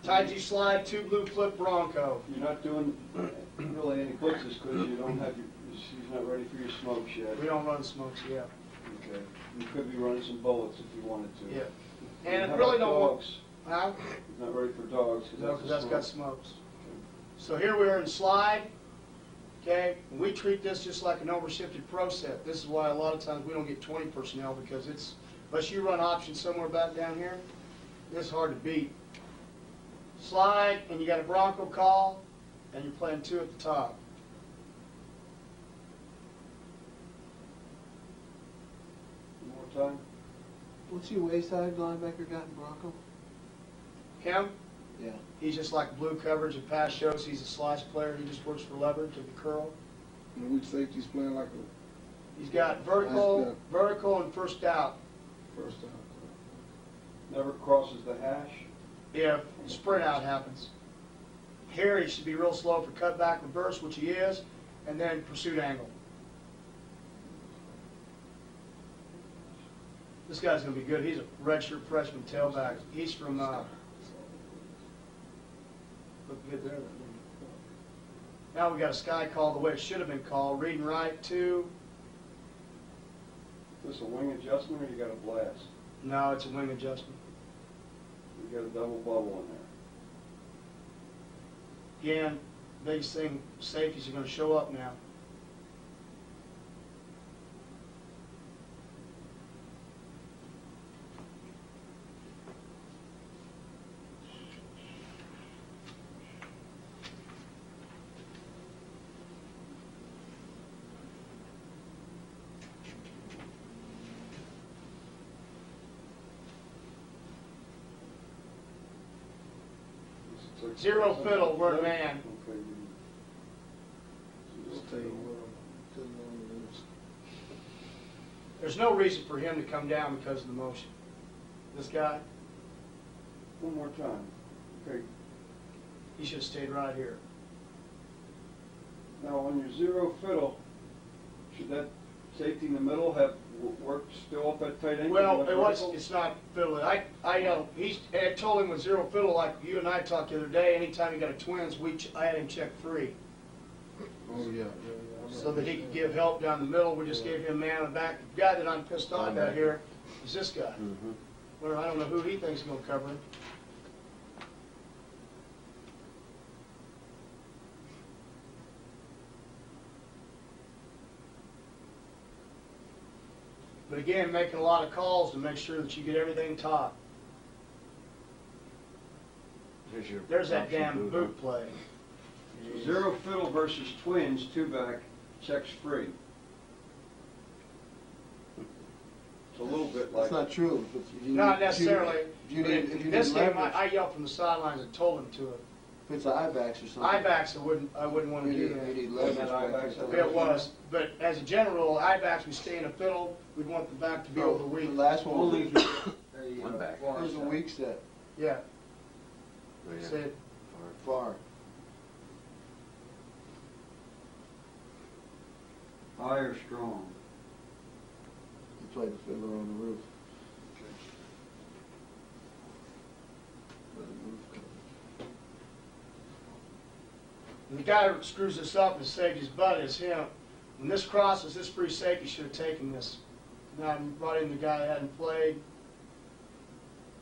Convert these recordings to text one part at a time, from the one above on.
Taiji slide, 2 blue flip Bronco. You're not doing really any blitzes because you don't have your, he's not ready for your smokes yet. We don't run smokes yet. Okay. You could be running some bullets if you wanted to. Yeah. And it really don't want. Dogs. Huh? He's not ready for dogs No, that's got smokes. Okay. So here we are in slide. Okay, and we treat this just like an overshifted pro set. This is why a lot of times we don't get 20 personnel, because it's, unless you run options somewhere back down here, it's hard to beat. Slide, and you got a Bronco call, and you're playing 2 at the top. One more time. What's your wayside linebacker got in Bronco? Him, Yeah. he's just like blue coverage and pass shows. He's a slice player. He just works for leverage and the curl. And which safety's playing like a He's got vertical and first out. first down? Never crosses the hash. If sprint out happens. Here he should be real slow for cutback reverse, which he is, and then pursuit angle. This guy's going to be good. He's a redshirt freshman tailback. He's from, look good there. Now we got a sky call the way it should have been called. Reading right, 2. Is this a wing adjustment or you got a blast? No, it's a wing adjustment. You got a double bubble in there. Again, biggest thing, safeties are going to show up now. Zero fiddle, we're a man. Okay. Stay with him. There's no reason for him to come down because of the motion. This guy, One more time. Okay. he should have stayed right here. Now on your zero fiddle, should that safety in the middle have worked still up at tight angle? Well, it's not fiddling. I know, I told him with zero fiddle, like you and I talked the other day, anytime he got a twins, I had him check free. Oh yeah. So that he could give help down the middle. We just gave him man on the back. The guy that I'm pissed off at here is this guy. Well, I don't know who he thinks is going to cover him. But again, making a lot of calls to make sure that you get everything taut. There's that damn boot play. Zero fiddle versus twins, 2-back, checks free. It's a little bit like... That's not true. Not necessarily. If This game, leverage, I yelled from the sidelines and told him to it. if it's I-backs or something. I-backs, I wouldn't want to do that. You need leverage. That I-backs, back. It was, but as a general rule, I-backs, we stay in a fiddle. We'd want the back to be over the The weak. last one was One back. it was a weak set. Yeah. Oh, yeah. Say it. Far. High or strong? You played the fiddler on the roof. And the guy who screws this up and saved his butt is him. When this crosses, this free safety should have taken this. Now I brought in the guy that hadn't played.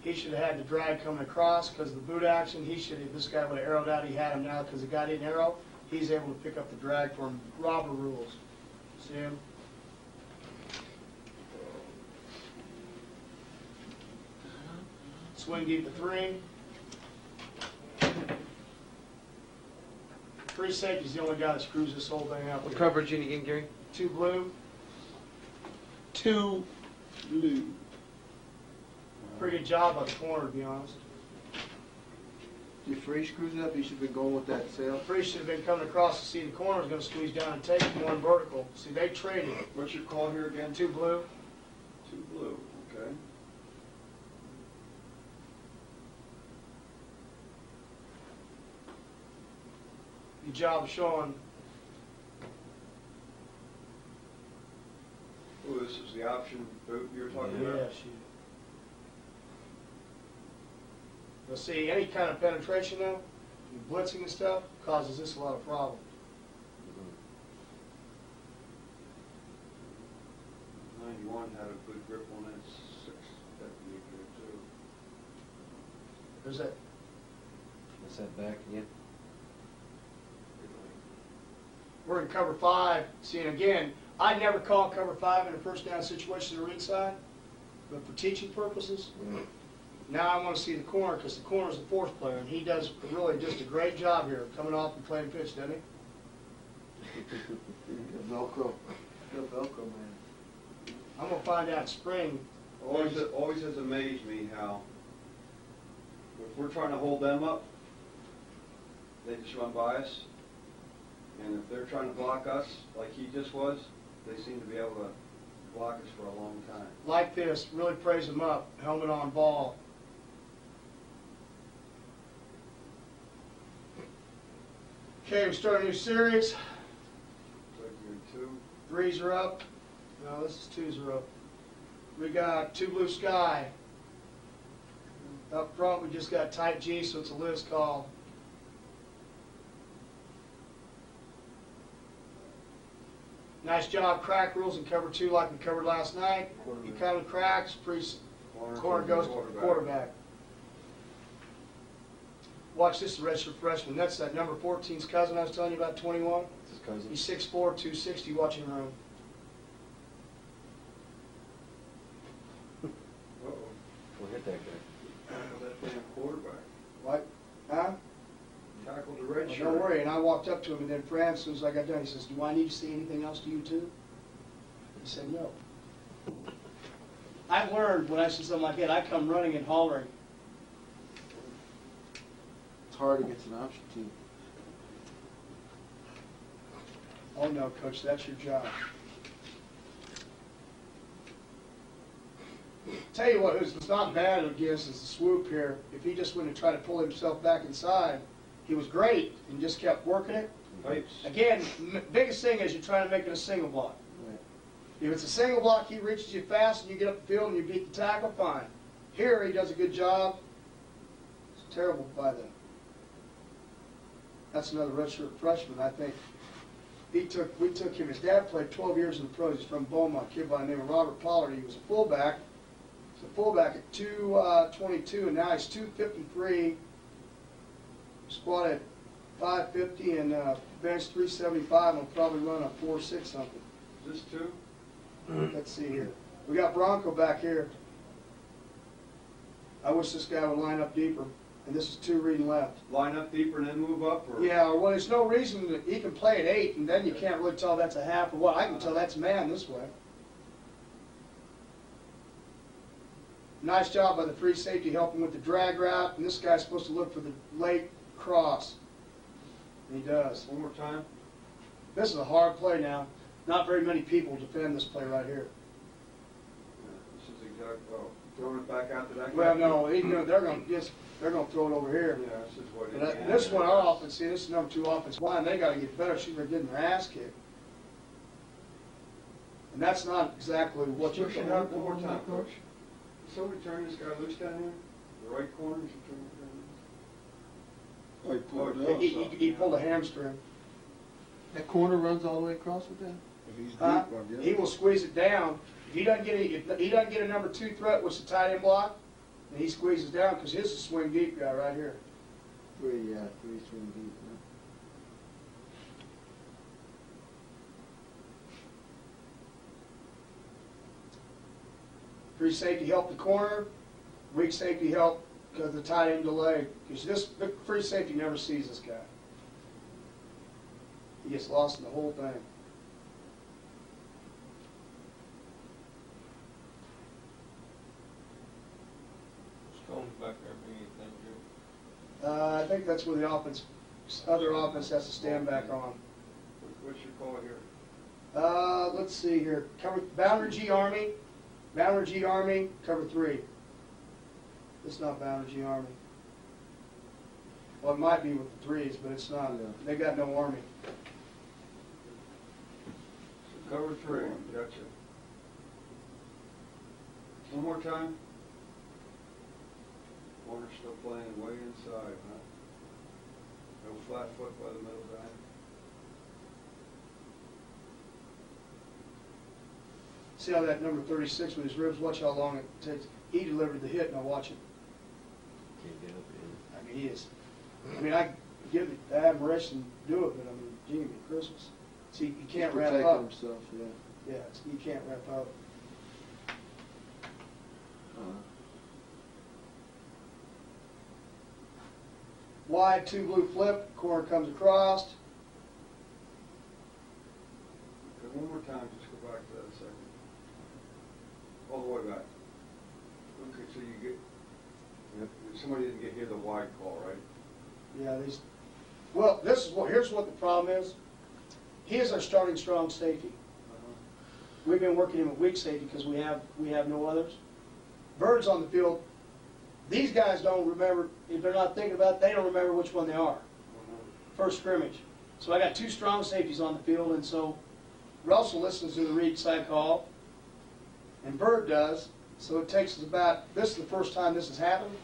He should have had the drag coming across because of the boot action. He should have, this guy would have arrowed out. He had him now because the guy didn't arrow. He's able to pick up the drag for him. Robber rules. See him? Swing deep to 3. Free safety's the only guy that screws this whole thing up. What coverage you need again, Gary? 2 blue. 2 blue. Pretty good job on the corner, to be honest. If Free screws it up, he should be going with that sail. Free should have been coming across to see the corner was going to squeeze down and take one vertical. See, they traded. What's your call here again? 2 blue. 2 blue, okay. Good job of showing. Oh, this is the option boot you're talking about? Yeah, shoot. But see, any kind of penetration though, and blitzing and stuff, causes this a lot of problems. 91 had a good grip on that 6 technique there too. There's that. What's that back again? We're in cover 5. See, and again, I never call cover 5 in a first down situation to the ringside, but for teaching purposes, now I want to see the corner because the corner's the 4th player, and he does really just a great job here coming off and playing pitch, doesn't he? Good Velcro. Good Velcro, man. I'm going to find out in spring. Always has amazed me how, if we're trying to hold them up, they just run by us. And if they're trying to block us, like he just was, they seem to be able to block us for a long time. Like this, really praise him up, helmet on ball. Okay, we start a new series. It's like you're 2. 3s are up. No, this is 2s are up. We got 2 blue sky. Up front, we just got tight G, so it's a Liz call. Nice job, crack rules in cover 2 like we covered last night. You come and cracks, corner goes to the quarterback. Watch this, the redshirt freshman. That's that number 14's cousin I was telling you about, 21. It's his cousin. He's 6'4", 260, watching run. Uh-oh. We'll hit that guy. Tackle that damn quarterback. What? Huh? Tackled the red Well, shirt. don't worry. And I walked up to him, and then Fran, as soon as I got done, he says, "Do I need to say anything else to you too?" He said, "No." I've learned when I see something like that, I come running and hollering. It's hard against an option team. Oh no, Coach, that's your job. Tell you what, it's not bad against is the swoop here. If he just went and tried to pull himself back inside, he was great and just kept working it. Pipes. Again, biggest thing is you're trying to make it a single block. Right. If it's a single block, he reaches you fast and you get up the field and you beat the tackle, fine. Here, he does a good job. It's terrible by them. That's another redshirt freshman, I think. We took him. His dad played 12 years in the pros. He's from Beaumont, a kid by the name of Robert Pollard. He was a fullback. He's a fullback at 222, and now he's 253. Squat at 550 and bench 375. Will probably run a 4.6 something. Is this 2? Let's see here. We got Bronco back here. I wish this guy would line up deeper. And this is 2 reading left. Line up deeper and then move up? Or? Yeah, well, there's no reason that he can play at 8, and then you can't really tell that's a half or what. I can tell that's man this way. Nice job by the free safety helping with the drag route, and this guy's supposed to look for the late cross. And he does. One more time. This is a hard play now. Not very many people defend this play right here. This is exact. Oh, throwing it back out to that guy? Well, no, they're going to throw it over here. Yeah, this is what But this one, our offense, see, this is number 2 offensive line. They got to get better. They're getting their ass kicked. And that's not exactly what you're Push it out one more time, Coach. Somebody turn this guy loose down here? The right corner, you turn it down. Oh, he pulled it up. He pulled a hamstring. That corner runs all the way across with that? If he's deep, Huh? I guess. He will squeeze it down. If he doesn't get a number 2 threat, which is the tight end block, and he squeezes down because his is a swing deep guy right here. 3 swing deep. Huh? Free safety help the corner. Weak safety help because the tight end delay. Because the free safety never sees this guy. He gets lost in the whole thing. Stone's back there, me, thank you. I think that's where the other offense has to stand back on. What's your call here? Let's see here. Boundary G Army. Boundary G Army, cover 3. It's not Boundary G Army. Well, it might be with the 3s, but it's not. Yeah. They got no Army. Cover 3, gotcha. One more time. Corner's still playing way inside, huh? No flat foot by the middle guy. See how that number 36 with his ribs, watch how long it takes. He delivered the hit, now watch it. Can't get up I mean, he is. I mean, I give the admiration to do it, but I mean, Jimmy, Christmas. See, he can't He's wrap protecting up. himself, yeah. Yeah, he can't wrap up. Wide, two blue flip, corner comes across. Okay, one more time, just go back to that a second. All the way back. Okay, so you get, somebody didn't get here the wide call, right? Yeah, these. Well, here's what the problem is. He is our starting strong safety. We've been working him at weak safety because we have no others. Bird's on the field. These guys don't remember, if they're not thinking about it, they don't remember which one they are. First scrimmage. So I got two strong safeties on the field, and so Russell listens to the read side call, and Bird does. So it takes us about, this is the first time this has happened,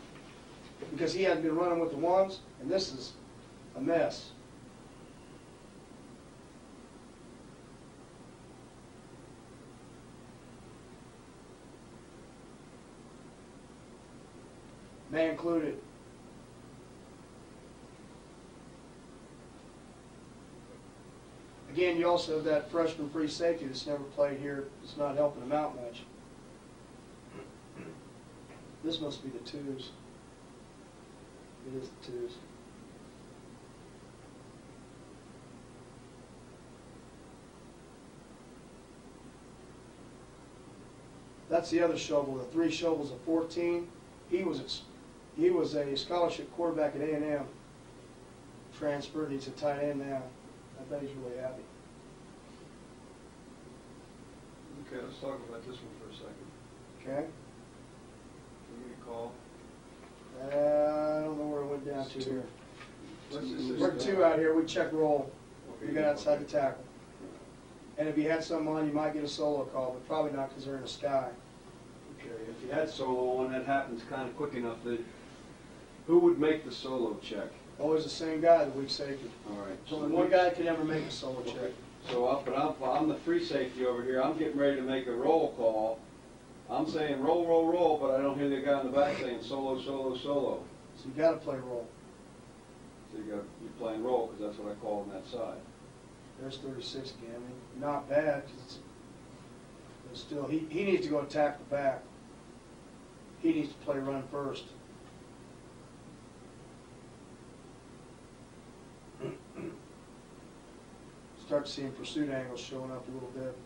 because he hadn't been running with the ones, and this is a mess. May included. Again, you also have that freshman free safety that's never played here. It's not helping him out much. This must be the twos. It is the twos. That's the other shovel. The three shovels of 14. He was a scholarship quarterback at A&M. Transferred. He's a tight end now. I bet he's really happy. Okay, let's talk about this one for a second. Okay. Give me a call. I don't know where it went down to here. Let's just We're two out here. We check roll. Okay, You got outside okay. the tackle. And if you had something on, you might get a solo call, but probably not because they're in the sky. Okay, if you had solo on, that happens kind of quick enough that, who would make the solo check? Always the same guy, the weak safety. All right. So only one guy could ever make a solo check. Okay. So, I'm the free safety over here. I'm getting ready to make a roll call. I'm saying roll, roll, roll, but I don't hear the guy in the back saying solo, solo, solo. So you got to play roll. So you're playing roll because that's what I call on that side. There's 36 again. I mean, not bad, 'cause but still, he needs to go attack the back. He needs to play run first. Start seeing pursuit angles showing up a little bit.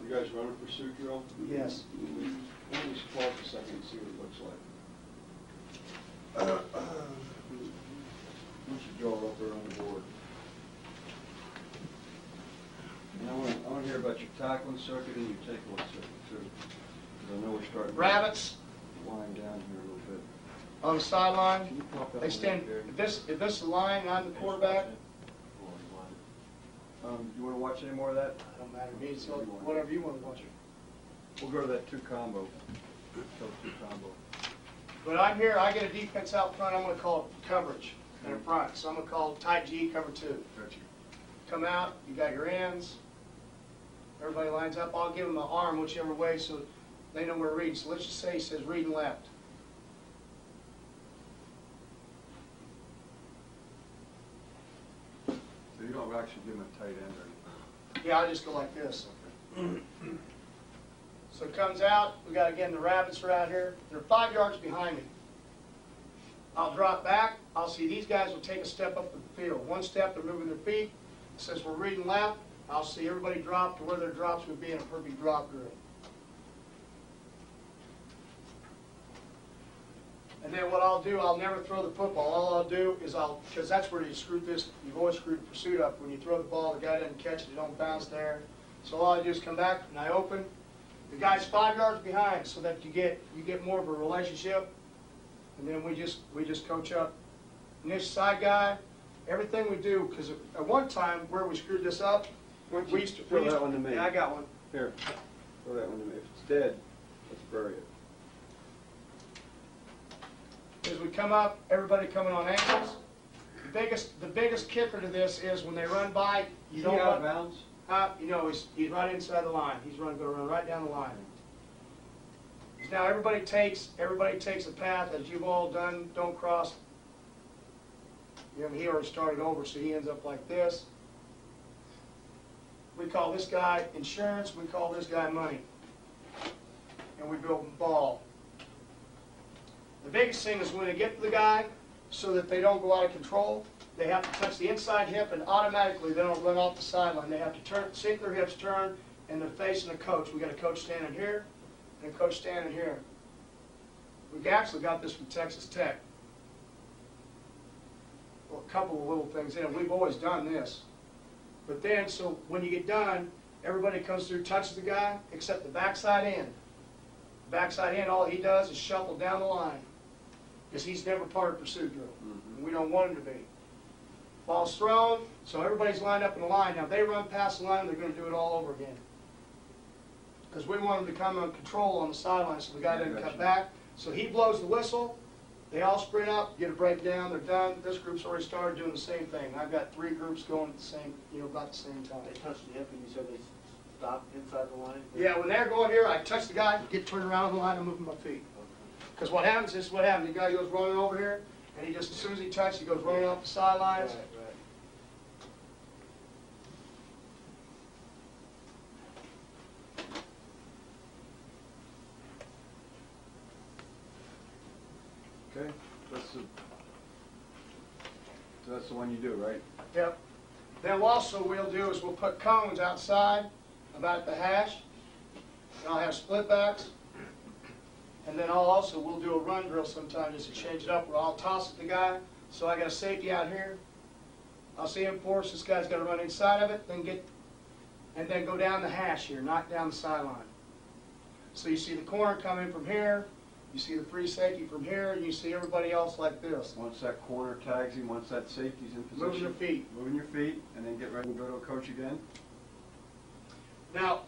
You guys run a pursuit drill? Yes. Why don't we pause a second and see what it looks like? Once you draw up there on the board. And I want to hear about your tackling circuit and your takeaway circuit too. Because I know we're starting to Rabbits wind down here a little bit. on the sideline. Can you pop that They one stand. up there? If this is the line, I'm the quarterback. You want to watch any more of that? Don't matter to me. So whatever you want to watch. We'll go to that two combo. Two combo. But I'm here. I get a defense out front. I'm going to call it coverage in the front. So I'm going to call tight G cover 2. Gotcha. Come out. You got your ends. Everybody lines up. I'll give them an arm whichever way so they know where to read. So let's just say he says reading left. So you don't actually give them a tight end or anything? Yeah, I'll just go like this. So it comes out. We got, again, the rabbits are out here. They're 5 yards behind me. I'll drop back. I'll see these guys will take a step up the field. One step, they're moving their feet. It says we're reading left. I'll see everybody drop to where their drops would be in a perfect drop grid. And then what I'll do, I'll never throw the football. All I'll do is because that's where you screw this, you've always screwed the pursuit up. When you throw the ball, the guy doesn't catch it, it don't bounce there. So all I do is come back and I open. The guy's 5 yards behind so that you get more of a relationship. And then we just coach up. And this side guy, everything we do, because at one time where we screwed this up, Why don't we you used to. throw that one to me? Yeah, I got one. Here, throw that one to me. If it's dead, let's bury it. As we come up, everybody coming on ankles. The biggest kicker to this is when they run by, you don't See out run. of bounds? You know, he's right inside the line. He's going to run right down the line. Now everybody takes a path as you've all done. Don't cross. You know, he already started over, so he ends up like this. We call this guy insurance. We call this guy money, and we build a ball. The biggest thing is when they get to the guy, so that they don't go out of control, they have to touch the inside hip, and automatically they don't run off the sideline. They have to turn, sink their hips, turn, and they're facing the coach. We got a coach standing here, and a coach standing here. We've actually got this from Texas Tech. Well, a couple of little things in it. We've always done this. But then, so when you get done, everybody comes through, touches the guy, except the backside end. The backside end, all he does is shuffle down the line. Because he's never part of pursuit drill. And we don't want him to be. Ball's thrown, so everybody's lined up in the line. Now, if they run past the line, they're going to do it all over again. Because we want them to come on control on the sideline so the guy doesn't cut back. So he blows the whistle, they all sprint up, get a breakdown, they're done. This group's already started doing the same thing. I've got 3 groups going at the same, about the same time. They touched the hip and you said they stopped inside the line? Yeah, when they're going here, I touch the guy, get turned around on the line, and move my feet. Because what happens is, the guy goes running over here, and he just, as soon as he touches, he goes running off the sidelines. Right. Okay, so that's the one you do, right? Yep. Then also we'll do is we'll put cones outside about the hash. And I'll have split backs. And then we'll do a run drill sometime just to change it up where I'll toss it to the guy. So I got a safety out here. I'll see him force, this guy's got to run inside of it, and then go down the hash here, knock down the sideline. So you see the corner come in from here, you see the free safety from here, and you see everybody else like this. Once that corner tags him, once that safety's in position. Moving your feet. Moving your feet, and then get ready to go to a coach again. Now,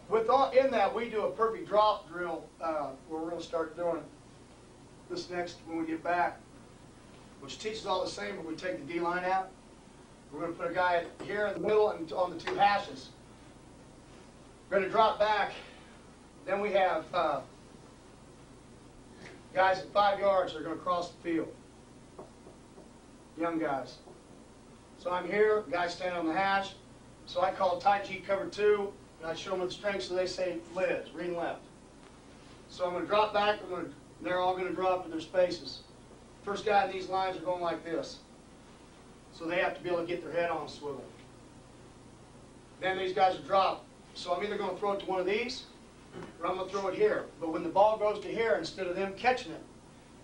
in that, we do a perfect drop drill where we're going to start doing this next when we get back, which teaches all the same, but we take the D-line out. We're going to put a guy here in the middle and on the 2 hashes. We're going to drop back. Then we have guys at 5 yards that are going to cross the field. Young guys. So I'm here, guys standing on the hash. So I call tight G cover 2, and I show them the strength, so they say Liz, reading left. So I'm going to drop back, they're all going to drop to their spaces. First guy in these lines are going like this. So they have to be able to get their head on a swivel. Then these guys will drop. So I'm either going to throw it to one of these, or I'm going to throw it here. But when the ball goes to here, instead of them catching it,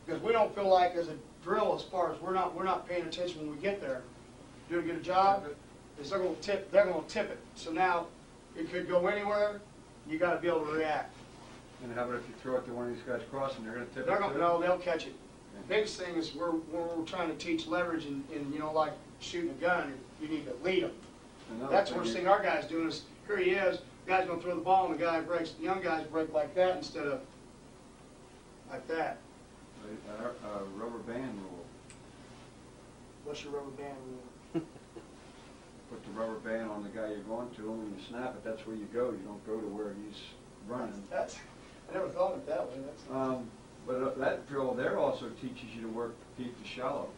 because we don't feel like as a drill, as far as we're not paying attention when we get there, do a good job, is they're going to tip it. So now it could go anywhere. You got to be able to react. And how about if you throw it to one of these guys crossing, they're going to tip They're it going too? no, they'll catch it. Biggest thing is we're trying to teach leverage, and like shooting a gun, you need to lead them. Another That's thing what we're is- seeing our guys doing. Is here he is, the guy's going to throw the ball, and the guy breaks. The young guys break like that instead of like that. Rubber band rule. What's your rubber band rule? Put the rubber band on the guy you're going to, and when you snap it, that's where you go. You don't go to where he's running. I never thought of it that way. But that drill there also teaches you to work deep to shallow.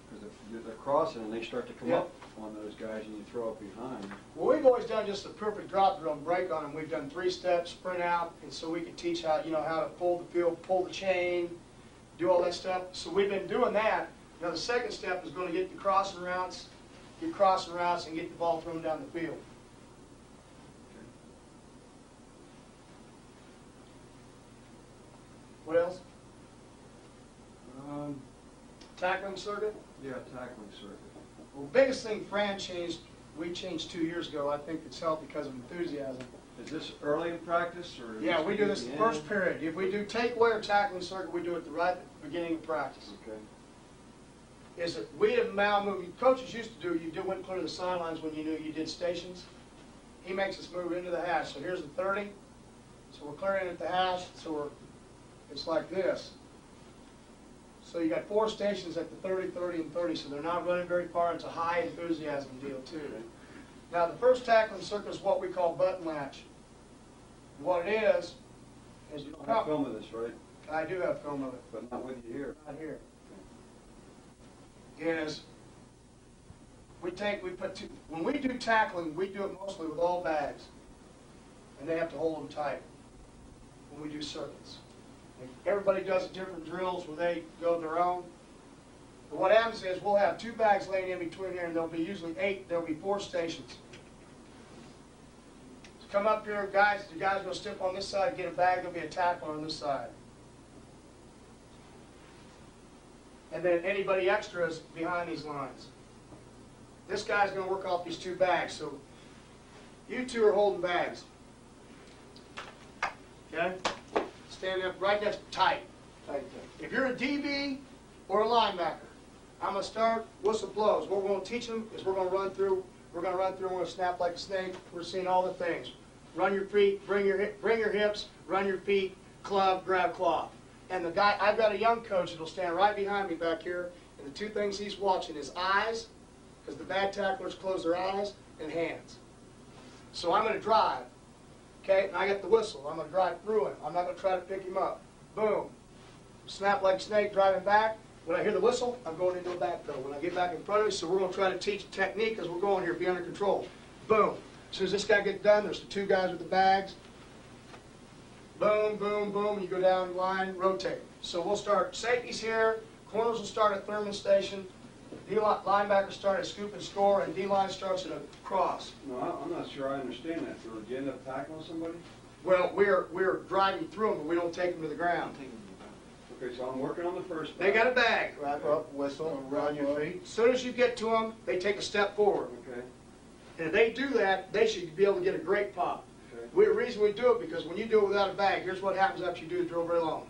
Because if they're crossing and they start to come up on those guys and you throw up behind. Well, we've always done just a perfect drop drill and break on them. We've done 3 steps, sprint out, and so we can teach how how to pull the field, pull the chain, do all that stuff. So we've been doing that. Now the second step is going to get the crossing routes, and get the ball thrown down the field. What else? Tackling circuit? Yeah, tackling circuit. Well, the biggest thing we changed 2 years ago, I think it's helped because of enthusiasm. Is this early in practice or? is Yeah, we do at this the the end? first period. If we do takeaway or tackling circuit, we do it at the right beginning of practice. Okay. is that we have now moved, coaches used to do, went clear the sidelines when you knew you did stations. He makes us move into the hash. So here's the 30. So we're clearing at the hash, so it's like this. So you got 4 stations at the 30, 30, and 30, so they're not running very far. It's a high enthusiasm deal too. Now the first tackling circuit is what we call button latch. What it is you I have film of this, right? I do have film of it. But not with you here. Not here. Is when we do tackling, we do it mostly with all bags, and they have to hold them tight when we do circuits. And everybody does different drills where they go their own. But what happens is we'll have 2 bags laying in between here, and there'll be usually 8. There'll be 4 stations. So come up here, guys. The guys go step on this side, get a bag. There'll be a tackler on this side. And then anybody extra is behind these lines. This guy's going to work off these 2 bags. So you 2 are holding bags. Okay? Stand up right next, tight. If you're a DB or a linebacker, I'm going to start, whistle blows. What we're going to teach them is we're going to run through, and we're going to snap like a snake. We're seeing all the things. Run your feet, bring your hips, run your feet, club, grab claw. And the guy, I've got a young coach that'll stand right behind me back here, and the 2 things he's watching is eyes, because the bad tacklers close their eyes, and hands. So I'm going to drive, okay, and I got the whistle. I'm going to drive through him. I'm not going to try to pick him up. Boom. Snap like a snake, driving back. When I hear the whistle, I'm going into a back pedal. When I get back in front of me, so we're going to try to teach technique as we're going here, be under control. Boom. As soon as this guy gets done, there's the 2 guys with the bags. Boom, boom, boom, you go down the line, rotate. So we'll start safeties here, corners will start at Thurman Station, linebackers start at scoop and score, and D-line starts at a cross. No, I'm not sure I understand that. Do you end up tackling somebody? Well, we're driving through them, but we don't take them to the ground. Okay, so I'm working on the first They got a bag. Wrap up, whistle, run your feet. As soon as you get to them, they take a step forward. Okay. And if they do that, they should be able to get a great pop. Okay. The reason we do it, because when you do it without a bag, here's what happens after you do the drill very long.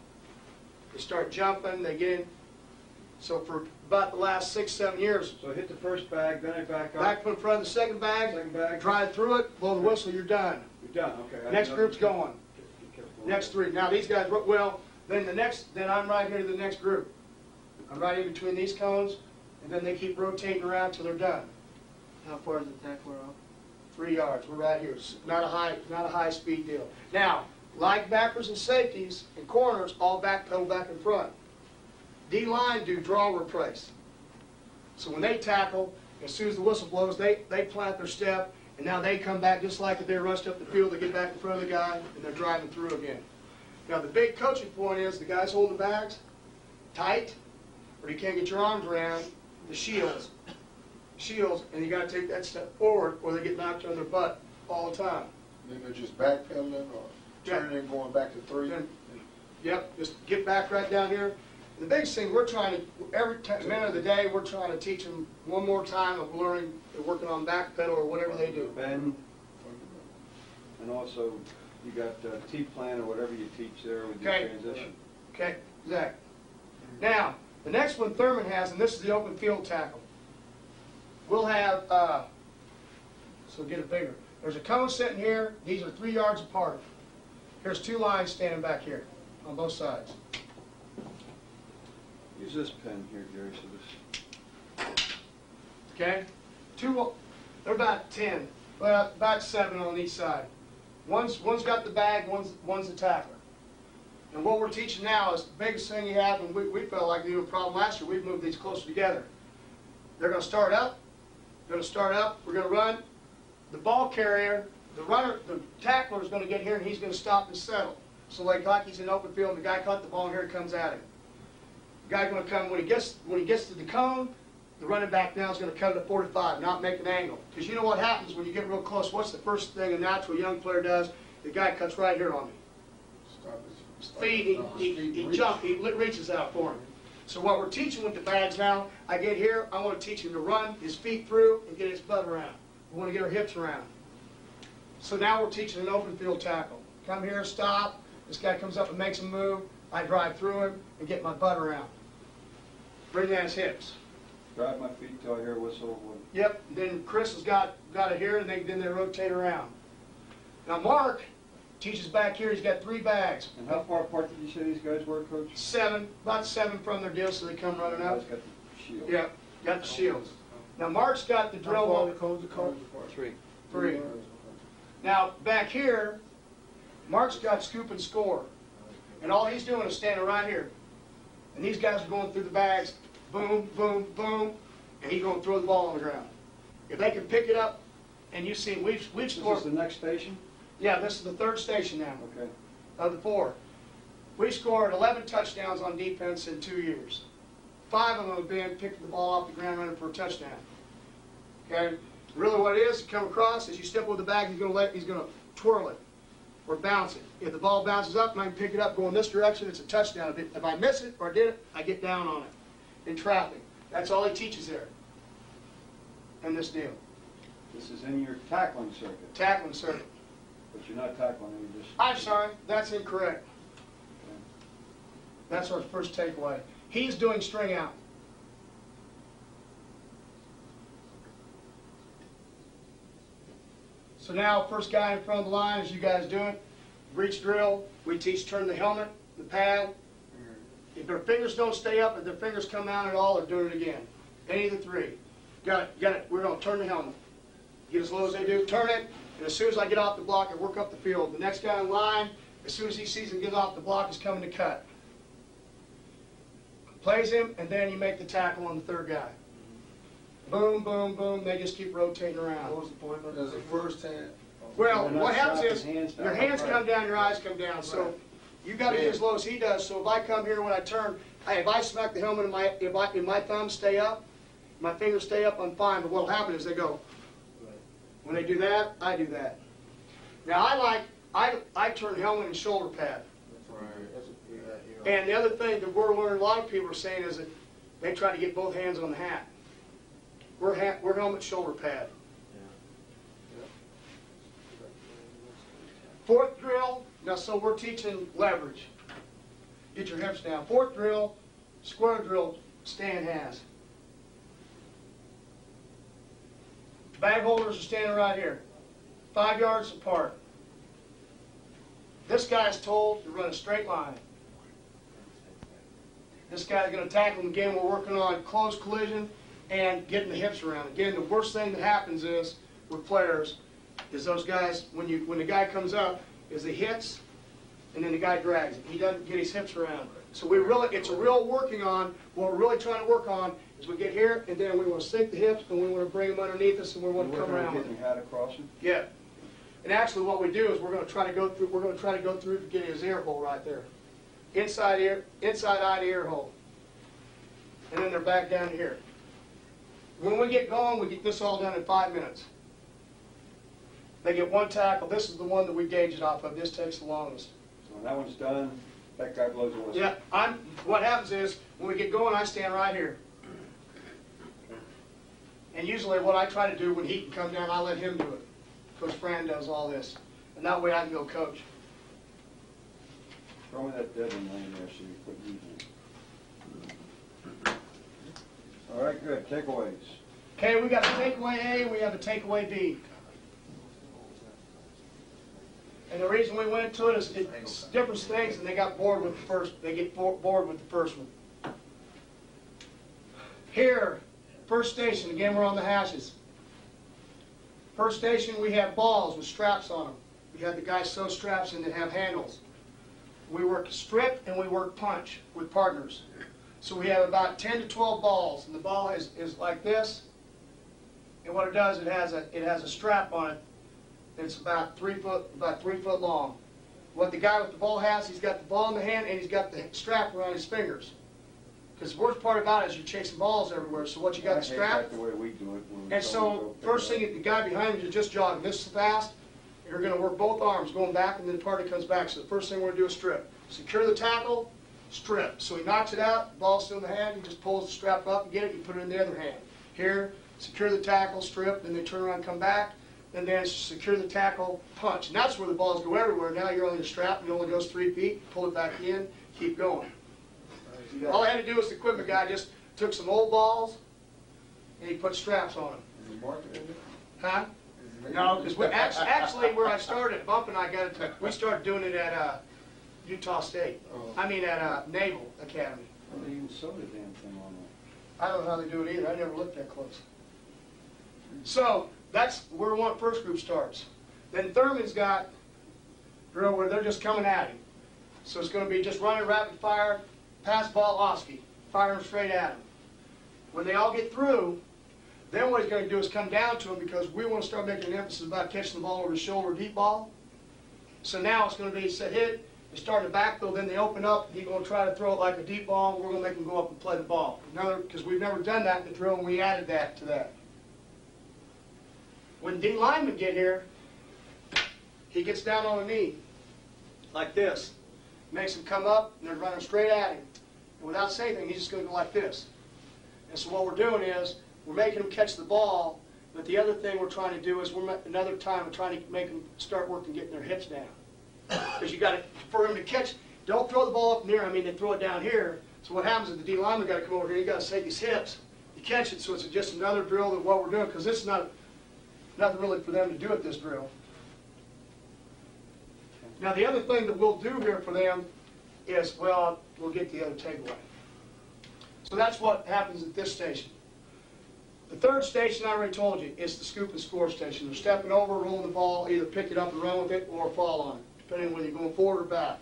They start jumping, they get in. So for about the last 6, 7 years, So I hit the first bag, then I back up. back in front of the second bag, drive through it, blow the whistle, you're done. You're done, okay. Next group's going. You kept going. Next 3. Now these guys, well, then I'm right here to the next group. I'm right in between these cones, and then they keep rotating around till they're done. How far is the tackler off? 3 yards. We're right here. It's not a high speed deal. Now, linebackers and safeties and corners all backpedal back in front. D-line do draw replace. So when they tackle, as soon as the whistle blows, they plant their step, and now they come back just like if they rushed up the field. They get back in front of the guy, and they're driving through again. Now the big coaching point is the guys holding the bags tight, or you can't get your arms around the shields, and you got to take that step forward, or they get knocked on their butt all the time. Then they're just backpedaling or turning and going back to 3. Then, yep, just get back right down here. The biggest thing we're trying to, every minute of the day, we're trying to teach them one more time of learning, working on back pedal or whatever they do. Bend, and also you got T-plan or whatever you teach there with your Okay. transition. Okay, Zach. Now, the next one Thurman has, and this is the open field tackle. We'll have, so get it bigger. There's a cone sitting here. These are 3 yards apart. Here's 2 lines standing back here on both sides. Use this pen here, Gary, so this. Okay? They're about 10, well, about 7 on each side. One's got the bag, one's the tackler. And what we're teaching now is the biggest thing you have, and we felt like we had a problem last year, we've moved these closer together. They're going to start up, we're going to run. The ball carrier, the tackler is going to get here and he's going to stop and settle. So like he's in open field and the guy caught the ball and here it comes at him. The guy's going to come, when he gets to the cone, the running back now is going to cut it at 45, not make an angle. Because you know what happens when you get real close, what's the first thing a natural young player does? The guy cuts right here on me. Feet, he jumps, he reaches out for him. So what we're teaching with the bags now, I get here, I want to teach him to run his feet through and get his butt around. We want to get our hips around. So now we're teaching an open field tackle. Come here, stop, this guy comes up and makes a move, I drive through him and get my butt around. Bring down his hips. Drive my feet till I hear a whistle. Yep, then Chris has got it here, and then they rotate around. Now Mark teaches back here, he's got 3 bags. And how far apart did you say these guys were, Coach? 7, about 7 from their deal, so they come running up. Guys got the shield. Yeah, got the shields. Now Mark's got the How far drill the codes, the codes? 3. 3. Now back here, Mark's got scoop and score. And all he's doing is standing right here. And these guys are going through the bags, boom, boom, boom, and he's going to throw the ball on the ground. If they can pick it up, and you see, we've Is scored. this the next station? Yeah, this is the 3rd station now Okay. of the 4. We scored 11 touchdowns on defense in 2 years. 5 of them have been picking the ball off the ground running for a touchdown. Okay? Really what it is, you come across, as you step with the bag, he's going to twirl it or bounce it. If the ball bounces up and I can pick it up, go in this direction, it's a touchdown. If I miss it or did it, I get down on it in traffic. That's all he teaches there in this deal. This is in your tackling circuit, Tackling circuit. but you're not tackling, you're just... I'm sorry, that's incorrect. That's our first takeaway. He's doing string out. So now, first guy in front of the line, as you guys do it, breach drill. We teach turn the helmet, the pad. If their fingers don't stay up, if their fingers come out at all, they're doing it again. Any of the 3. Got it. We're going to turn the helmet. Get as low as they do, turn it, and as soon as I get off the block, I work up the field. The next guy in line, as soon as he sees him get off the block, is coming to cut. Plays him, and then you make the tackle on the 3rd guy. Boom, boom, boom, they just keep rotating around. What was the point of it? Does the first hand? Well, They're not what happens is, strapping hands down. your hands Right. come down, your eyes come down, so Right. you got to get as low as he does. So if I come here when I turn, if I smack the helmet and if my thumbs stay up, my fingers stay up, I'm fine. But what'll happen is they go. When they do that, I do that. Now I turn helmet and shoulder pad. And the other thing that we're learning, a lot of people are saying is that they try to get both hands on the hat. We're helmet shoulder pad. 4th drill, now so we're teaching leverage. Get your hips down. 4th drill, square drill, Stan has. Bag holders are standing right here, 5 yards apart. This guy's told to run a straight line. This guy's going to tackle him again. We're working on close collision and getting the hips around. Again, the worst thing that happens is with players is those guys, when the guy comes up, is he hits and then the guy drags it. He doesn't get his hips around. So it's a real working on, what we're really trying to work on is we get here and then we want to sink the hips and we want to bring them underneath us and we want to come around with Getting them. your hat across him? Yeah. And actually what we do is we're going to try to go through to get his ear hole right there. Inside eye to ear hole. And then they're back down here. When we get going, we get this all done in 5 minutes. They get 1 tackle. This is the one that we gauge it off of. This takes the longest. So when that one's done, that guy blows a whistle. Yeah, what happens is, when we get going, I stand right here. And usually what I try to do when he can come down, I let him do it. Coach Fran does all this. And that way I can go coach. Throw me that dead one laying there so you put me in. All right, good. Takeaways. Okay, we got a takeaway A, we have a takeaway B. And the reason we went to it is it's different things, and they got bored with the first. They get bored with the first one. Here, first station. Again, we're on the hashes. First station, we have balls with straps on them. We have the guys sew straps in that have handles. We work strip and we work punch with partners. So we have about 10 to 12 balls, and the ball is like this. And what it does, it has a strap on it. It's about 3 foot long. What the guy with the ball has, he's got the ball in the hand and he's got the strap around his fingers. Because the worst part about it is you're chasing balls everywhere. So what you got the strap. I hate that the way we do it. When we And go so pick first it up. thing, the guy behind you is just jogging this fast. You're going to work both arms going back, and then the party comes back. So the first thing we're going to do is strip. Secure the tackle, strip. So he knocks it out, ball's still in the hand, he just pulls the strap up and get it, you put it in the other hand. Here, secure the tackle, strip, then they turn around and come back, and then secure the tackle, punch. And that's where the balls go everywhere. Now you're on the strap, and it only goes 3 feet, pull it back in, keep going. All I had to do was the equipment guy just took some old balls, and he put straps on them. Is he marketing it? Huh? Is he No, making- because we actually where I started, Bump and I got it. We started doing it at Utah State. Oh. I mean at Naval Academy. Well, they even sewed the damn thing on there. I don't know how they do it either. I never looked that close. So that's where one first group starts. Then Thurman's got drill where they're just coming at him. So it's going to be just running rapid fire, pass ball, Oski, firing straight at him. When they all get through, then what he's going to do is come down to him because we want to start making an emphasis about catching the ball over the shoulder, deep ball. So now it's going to be set hit, they start in the backfield, then they open up, he's going to try to throw it like a deep ball, and we're going to make him go up and play the ball. Because we've never done that in the drill, and we added that to that. When D linemen get here, he gets down on a knee, like this. Makes him come up, and they're running straight at him. And without saying anything, he's just going to go like this. And so what we're doing is, we're making him catch the ball, but the other thing we're trying to do is, another time we're trying to make them start working getting their hips down. Because you got to, for him to catch, don't throw the ball up near, I mean they throw it down here. So what happens is the D lineman got to come over here, you got to take his hips to catch it, so it's just another drill than what we're doing, because it's not, nothing really for them to do at this drill. Now the other thing that we'll do here for them is, well, we'll get the other takeaway. So that's what happens at this station. The third station, I already told you, is the scoop and score station. They're stepping over, rolling the ball, either pick it up and run with it or fall on it, depending on whether you're going forward or back.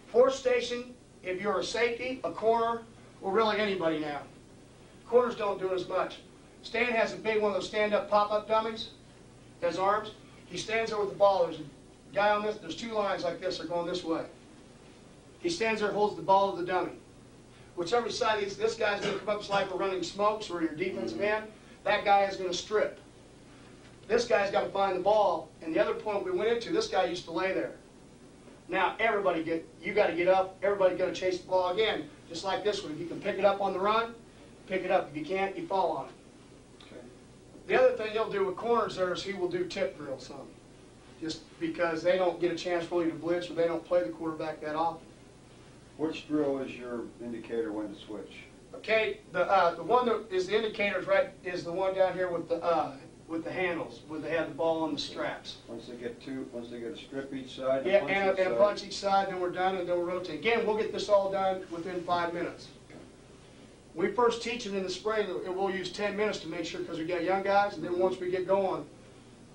Fourth station, if you're a safety, a corner, or really anybody now. Corners don't do it as much. Stan has a big one of those stand-up pop-up dummies, has arms. He stands there with the ball. There's a guy on this, there's two lines like this, they're going this way. He stands there and holds the ball to the dummy. Whichever side this guy's going to come up, it's like we're running smokes or your defensive end, that guy is going to strip. This guy's got to find the ball, and the other point we went into, this guy used to lay there. Now everybody you got to get up, everybody got to chase the ball again, just like this one. If you can pick it up on the run, pick it up. If you can't, you fall on it. Okay. The other thing he'll do with corners there is he will do tip drill some. Just because they don't get a chance really to blitz or they don't play the quarterback that often. Which drill is your indicator when to switch? Okay, the one that is the indicators, right, is the one down here with the handles, where they have the ball on the straps. Once they get a strip each side, Yeah, and a punch each side, then we're done, and then we'll rotate. Again, we'll get this all done within 5 minutes. We first teach it in the spring, and we'll use 10 minutes to make sure, because we got young guys, and then once we get going,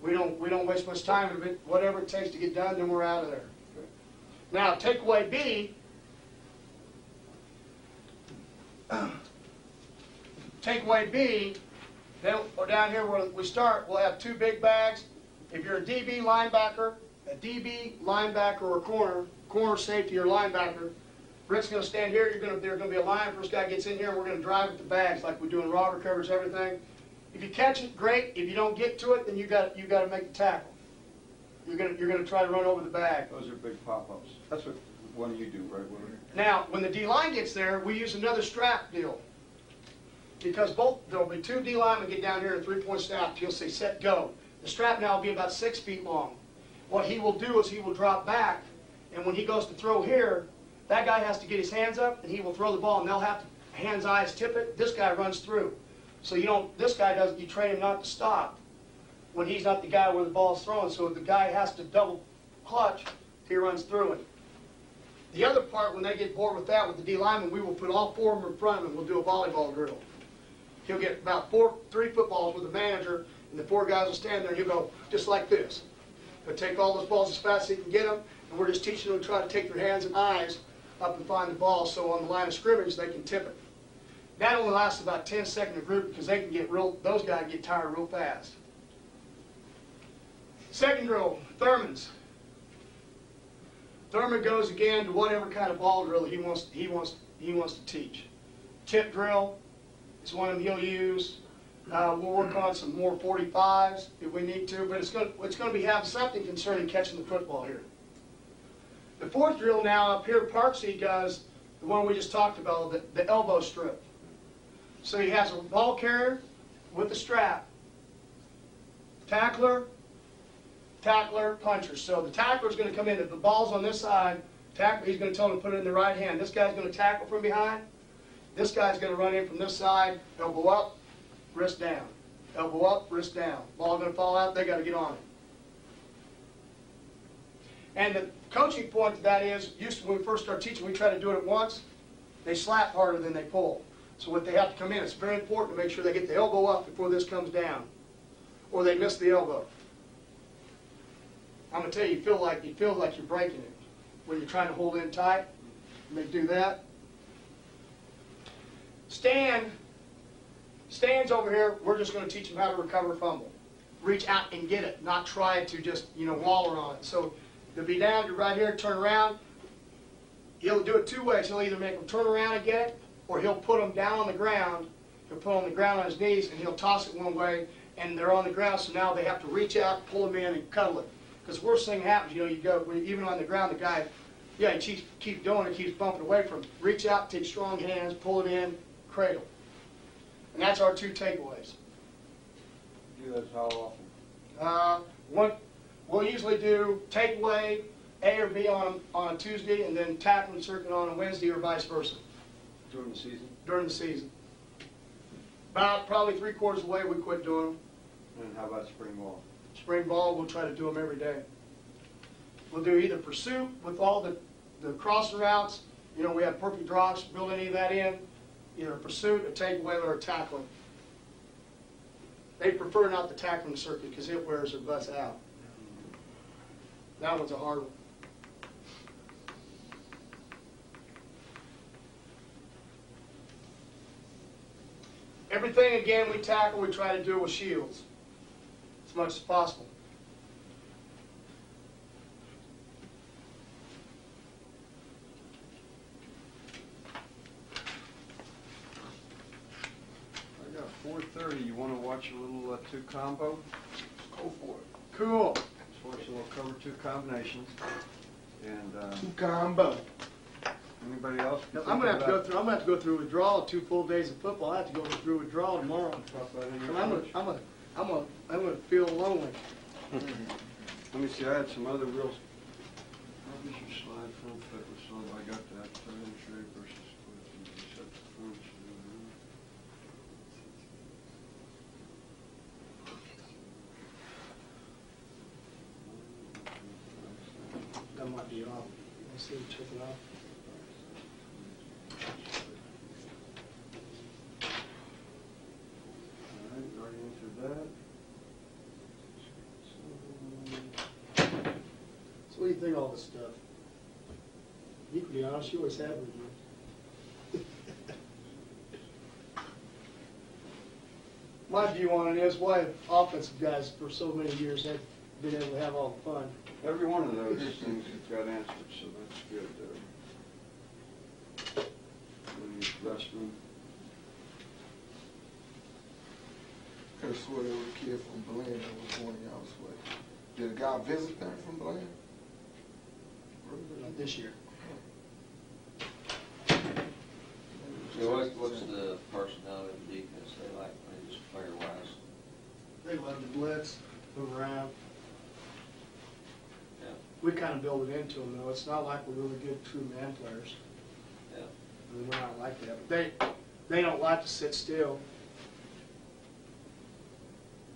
we don't waste much time. Whatever it takes to get done, then we're out of there. Okay. Now, takeaway B. Takeaway B, then or down here where we start, we'll have two big bags. If you're a DB linebacker, or a corner safety or linebacker, Rick's going to stand here. There's going to be a line. First guy gets in here, and we're going to drive with the bags like we do in robber coverage, everything. If you catch it, great. If you don't get to it, then you got to make the tackle. You're going to try to run over the bag. Those are big pop-ups. That's what one you do, right, Willie? Now, when the D-line gets there, we use another strap deal. Because there'll be two D-linemen get down here in a three-point strap. He'll say, set, go. The strap now will be about 6 feet long. What he will do is he will drop back, and when he goes to throw here, that guy has to get his hands up, and he will throw the ball, and they'll have to, hands, eyes, tip it. This guy runs through. So this guy doesn't, you train him not to stop when he's not the guy where the ball's thrown. So the guy has to double clutch, he runs through it. The other part, when they get bored with that, with the D lineman, we will put all four of them in front of him. We'll do a volleyball drill. He'll get about 3 footballs with the manager, and the 4 guys will stand there, and he'll go just like this. He'll take all those balls as fast as he can get them, and we're just teaching them to try to take their hands and eyes up and find the ball, so on the line of scrimmage, they can tip it. That only lasts about 10 seconds a group, because they can those guys get tired real fast. Second drill, Thurman's. Thurman goes again to whatever kind of ball drill he wants to teach. Tip drill is one of them he'll use. We'll work on some more 45s if we need to, but it's going to have something concerning catching the football here. The fourth drill now up here, Parksy does the one we just talked about, the elbow strip. So he has a ball carrier with a strap. Tackler, puncher. So the tackler's going to come in. If the ball's on this side, he's going to tell him to put it in the right hand. This guy's going to tackle from behind. This guy's going to run in from this side, elbow up, wrist down. Elbow up, wrist down. Ball gonna fall out, they gotta get on it. And the coaching point to that is, used to, when we first started teaching, we try to do it at once. They slap harder than they pull. So what they have to come in, it's very important to make sure they get the elbow up before this comes down, or they miss the elbow. I'm gonna tell you, you feel like you're breaking it when you're trying to hold in tight. And they do that. Stands over here. We're just going to teach them how to recover fumble. Reach out and get it, not try to just waller on it. So they'll be down to right here, turn around. He'll do it two ways. He'll either make them turn around and get it, or he'll put them down on the ground. He'll put them on the ground on his knees, and he'll toss it one way, and they're on the ground. So now they have to reach out, pull them in, and cuddle it. Because the worst thing happens, you go when even on the ground, the guy, he keeps doing it, keeps bumping away from him. Reach out, take strong hands, pull it in, cradle. And that's our two takeaways. Do this how often? We'll usually do takeaway A or B on a Tuesday, and then tackling circuit on a Wednesday, or vice versa. During the season? During the season. About probably 3/4 of the way we quit doing them. And how about spring ball? Spring ball, we'll try to do them every day. We'll do either pursuit with all the crossing routes. We have perfect drops, build any of that in. Either a pursuit, a takeaway, or a tackling. They prefer not the tackling circuit because it wears their butts out. That one's a hard one. Everything, again, we tackle, we try to do with shields as much as possible. I got 4:30. You want to watch a little 2 combo? Go for it. Cool. Let's watch a little cover 2 combinations. And Two combo. anybody else? Now, I'm gonna have to go through withdrawal 2 full days of football. I have to go through withdrawal tomorrow. Talk about any And others. I'm gonna feel lonely. Let me see. I had some other real. How does your slide film fit with some? I got that. Frame shape versus set the front. That might be off. Let's see, check it off. All right, already answered that. So what do you think of all this stuff? You can be honest, you always have with you. My view on it is why offensive guys for so many years have been able to have all the fun. Every one of those things have got answered, so that's good. When you rest them. Could have swore there was a kid from Belen that was born in y'all's way. Did a guy visit there from Belen? Not this year. So what's the personality of the defense they like, just player-wise? They love to blitz, move around. Yeah. We kind of build it into them, though. It's not like we're really good true man players. Yeah. I mean, we're not like that. But they don't like to sit still.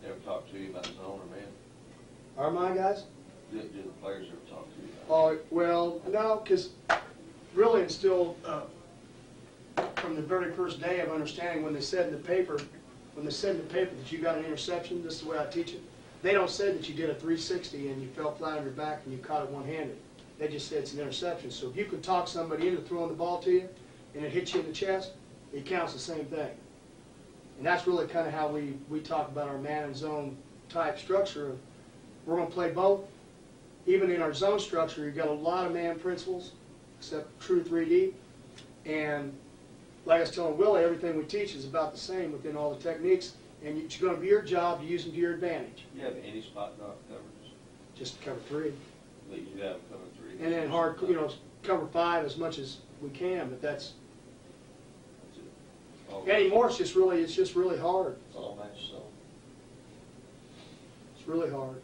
Ever talk to you about zone or man? Are my guys? Do the players ever talk to you about it? Oh, well, no, because really it's still from the very first day of understanding when they said in the paper, that you got an interception, this is the way I teach it, they don't say that you did a 360 and you fell flat on your back and you caught it one-handed. They just said it's an interception. So if you can talk somebody into throwing the ball to you and it hits you in the chest, it counts the same thing. And that's really kind of how we talk about our man and zone type structure. We're going to play both. Even in our zone structure, you've got a lot of man principles, except true 3D. And like I was telling Willie, everything we teach is about the same within all the techniques. And it's going to be your job to use them to your advantage. You have any spot drop coverage? Just cover 3. But you have cover 3. And then cover 5 as much as we can, but that's it. anymore it's just really hard. It's all match zone. It's really hard.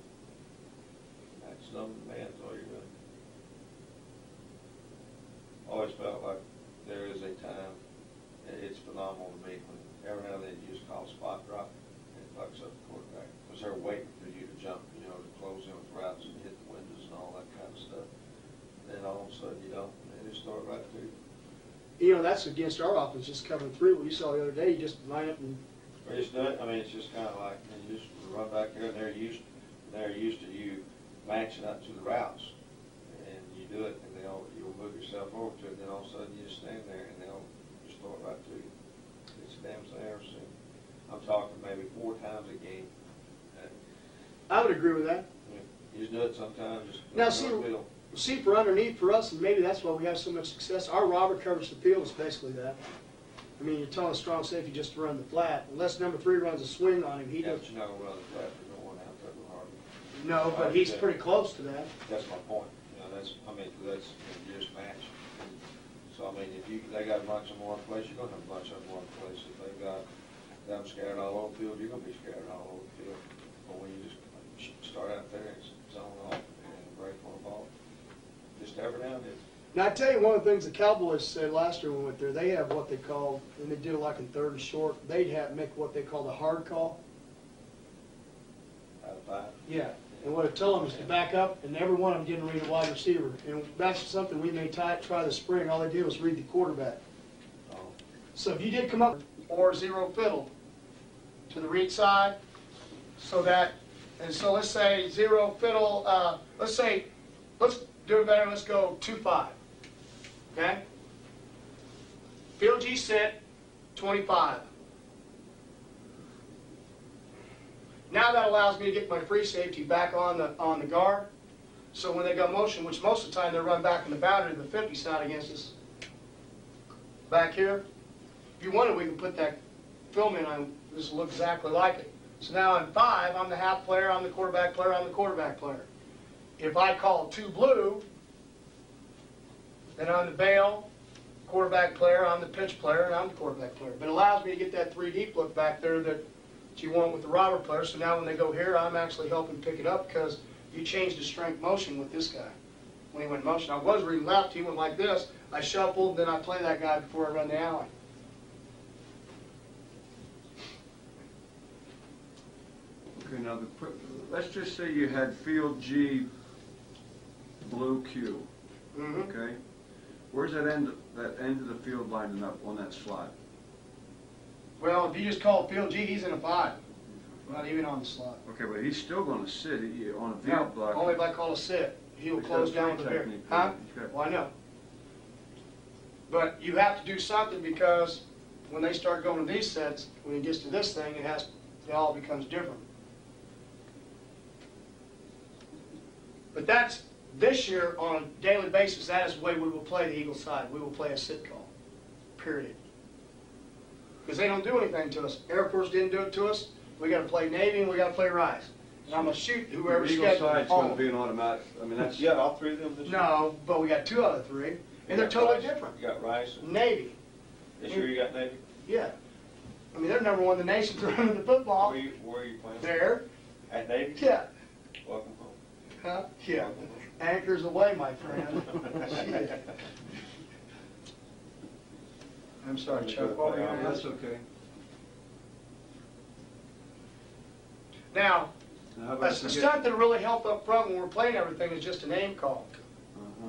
Match zone and man's all you're doing. Always felt like there is a time, it's phenomenal to me when every now and then you just call spot drop, and it fucks up the quarterback, because they're waiting for you to jump, you know, to close in with routes and hit the windows and all that kind of stuff. Then all of a sudden you don't, and they just throw it right to you. You know, that's against our offense, just covering through. What you saw the other day, you just line up and Or just do it, I mean, it's just kind of like, you just run back there, and they're used to you matching up to the routes. And you do it, and you'll move yourself over to it, and then all of a sudden you just stand there, and they'll just throw it right to you. It's the damnest thing I've ever seen. I'm talking maybe 4 times a game. I would agree with that. You just do it sometimes, just Now, no deal. See, for underneath for us, and maybe that's why we have so much success, our robber covers the field is basically that. I mean, you're telling a strong safety just to run the flat. Unless number 3 runs a swing on him, he Yeah, does. but you're not gonna run the flat, you're gonna want out there real hard. No, but he's pretty close to that. That's my point. You know, that's you just match. So, I mean, if they got a bunch of them in one place, you're gonna have a bunch of them in one place. If they got them scattered all over the field, you're gonna be scattered all over the field. But when you just start out there and zone off and break on the ball, just every now and then. Now, I tell you, one of the things the Cowboys said last year when we went there, they have what they call, and they do it like in 3rd and short, they'd have make what they call the hard call. Out of 5. Yeah. And what I tell them is to back up, and every one of them didn't read a wide receiver. And that's something we may try this spring. All they did was read the quarterback. Oh. So if you did come up or 0 fiddle to the read side, so let's say 0 fiddle, let's do it better, let's go 2-5, okay? Field G set, 25. Now that allows me to get my free safety back on the guard, so when they go motion, which most of the time they run back in the boundary, the 50 side against us, back here, if you wanted, we can put that film in on, this will look exactly like it. So now in 5, I'm the half player, I'm the quarterback player, I'm the quarterback player. If I call 2 blue, then I'm the bail, quarterback player, I'm the pitch player, and I'm the quarterback player. But it allows me to get that 3 deep look back there that you want with the robber player. So now when they go here, I'm actually helping pick it up because you changed the strength motion with this guy. When he went motion, I was reading left, he went like this. I shuffled, then I play that guy before I run the alley. Okay, now let's just say you had field G, blue Q, Mm-hmm. okay? Where's that end of the field lining up on that slot? Well, if you just call field G, he's in a 5. Not even on the slot. Okay, but he's still going to sit on a No, field block. only if I call a sit. He'll He's got close a down three the bear. technique. Huh? He's got- Well, I know. But you have to do something because when they start going to these sets, when it gets to this thing, it all becomes different. But that's, this year, on a daily basis, that is the way we will play the Eagle side. We will play a sit call, period. Because they don't do anything to us. Air Force didn't do it to us. We got to play Navy and we got to play Rise. And I'm going to shoot whoever's The Eagle scheduled. side's going to be an automatic, I mean, that's. You got all 3 of them this year? No, but we got 2 out of 3, and they're totally different. You got Rice, and Navy, this year you got Navy? yeah. I mean, they're number 1 in the nation throwing the football. Where are you playing? There, At Navy? yeah. Welcome home. Huh? Yeah. Anchors away, my friend. Shit. I'm sorry, Chuck. What were you gonna ask? That's okay. Now, Now, how about a if we get- stunt that really helped up front when we're playing everything is just a name call. Uh-huh.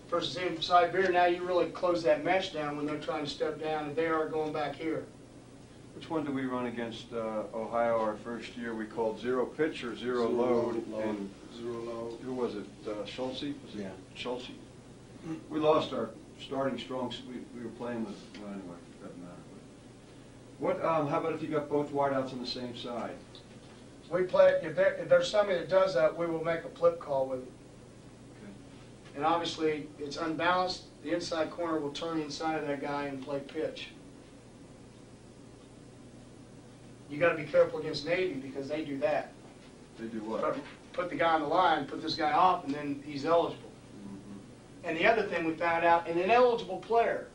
Versus inside veer, now you really close that mesh down when they're trying to step down, and they are going back here. Which one did we run against Ohio our first year? We called 0 pitch or 0 load, and 0 load. who was it? Schulte? Was it Yeah. Schulte? We lost our starting strong. We were playing with. Well, anyway, doesn't matter. What? How about if you got both wideouts on the same side? We play, if there's somebody that does that, we will make a flip call with it. Okay. And obviously, it's unbalanced. The inside corner will turn inside of that guy and play pitch. You got to be careful against Navy because they do that. They do what? Put the guy on the line, put this guy off, and then he's eligible. Mm-hmm. And the other thing we found out, an ineligible player,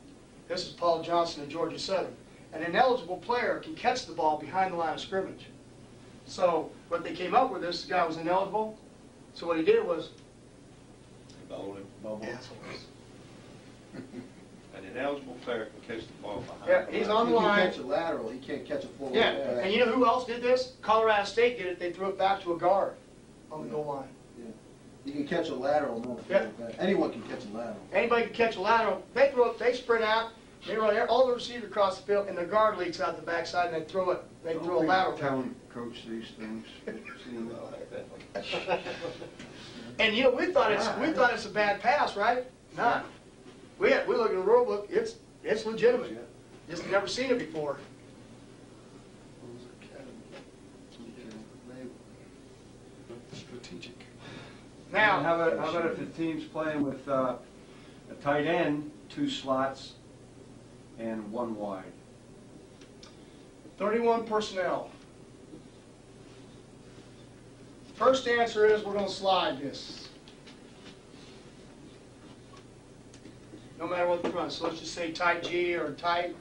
this is Paul Johnson of Georgia Southern, an ineligible player can catch the ball behind the line of scrimmage. So what they came up with, this guy was ineligible, so what he did was, Bowling. assholes. an ineligible player can catch the ball behind. Yeah, he's on the He line. can catch a lateral, he can't catch a full. Yeah, and you know who else did this? Colorado State did it. They threw it back to a guard on the goal line. You can catch a lateral, not a Yeah. full back. Anyone can catch a lateral. Anybody can catch a lateral. They throw it, they sprint out, they run all the receivers across the field, and the guard leaks out the backside, and they throw it. They throw a lateral. Telling coach these things. And you know, we thought it's a bad pass, right? Nah. We look at the rule book. It's legitimate. Just never seen it before. Strategic. Now, How about if the team's playing with a tight end, 2 slots, and 1 wide? 31 personnel. First answer is we're going to slide this. No matter what the front. So let's just say tight G or tight.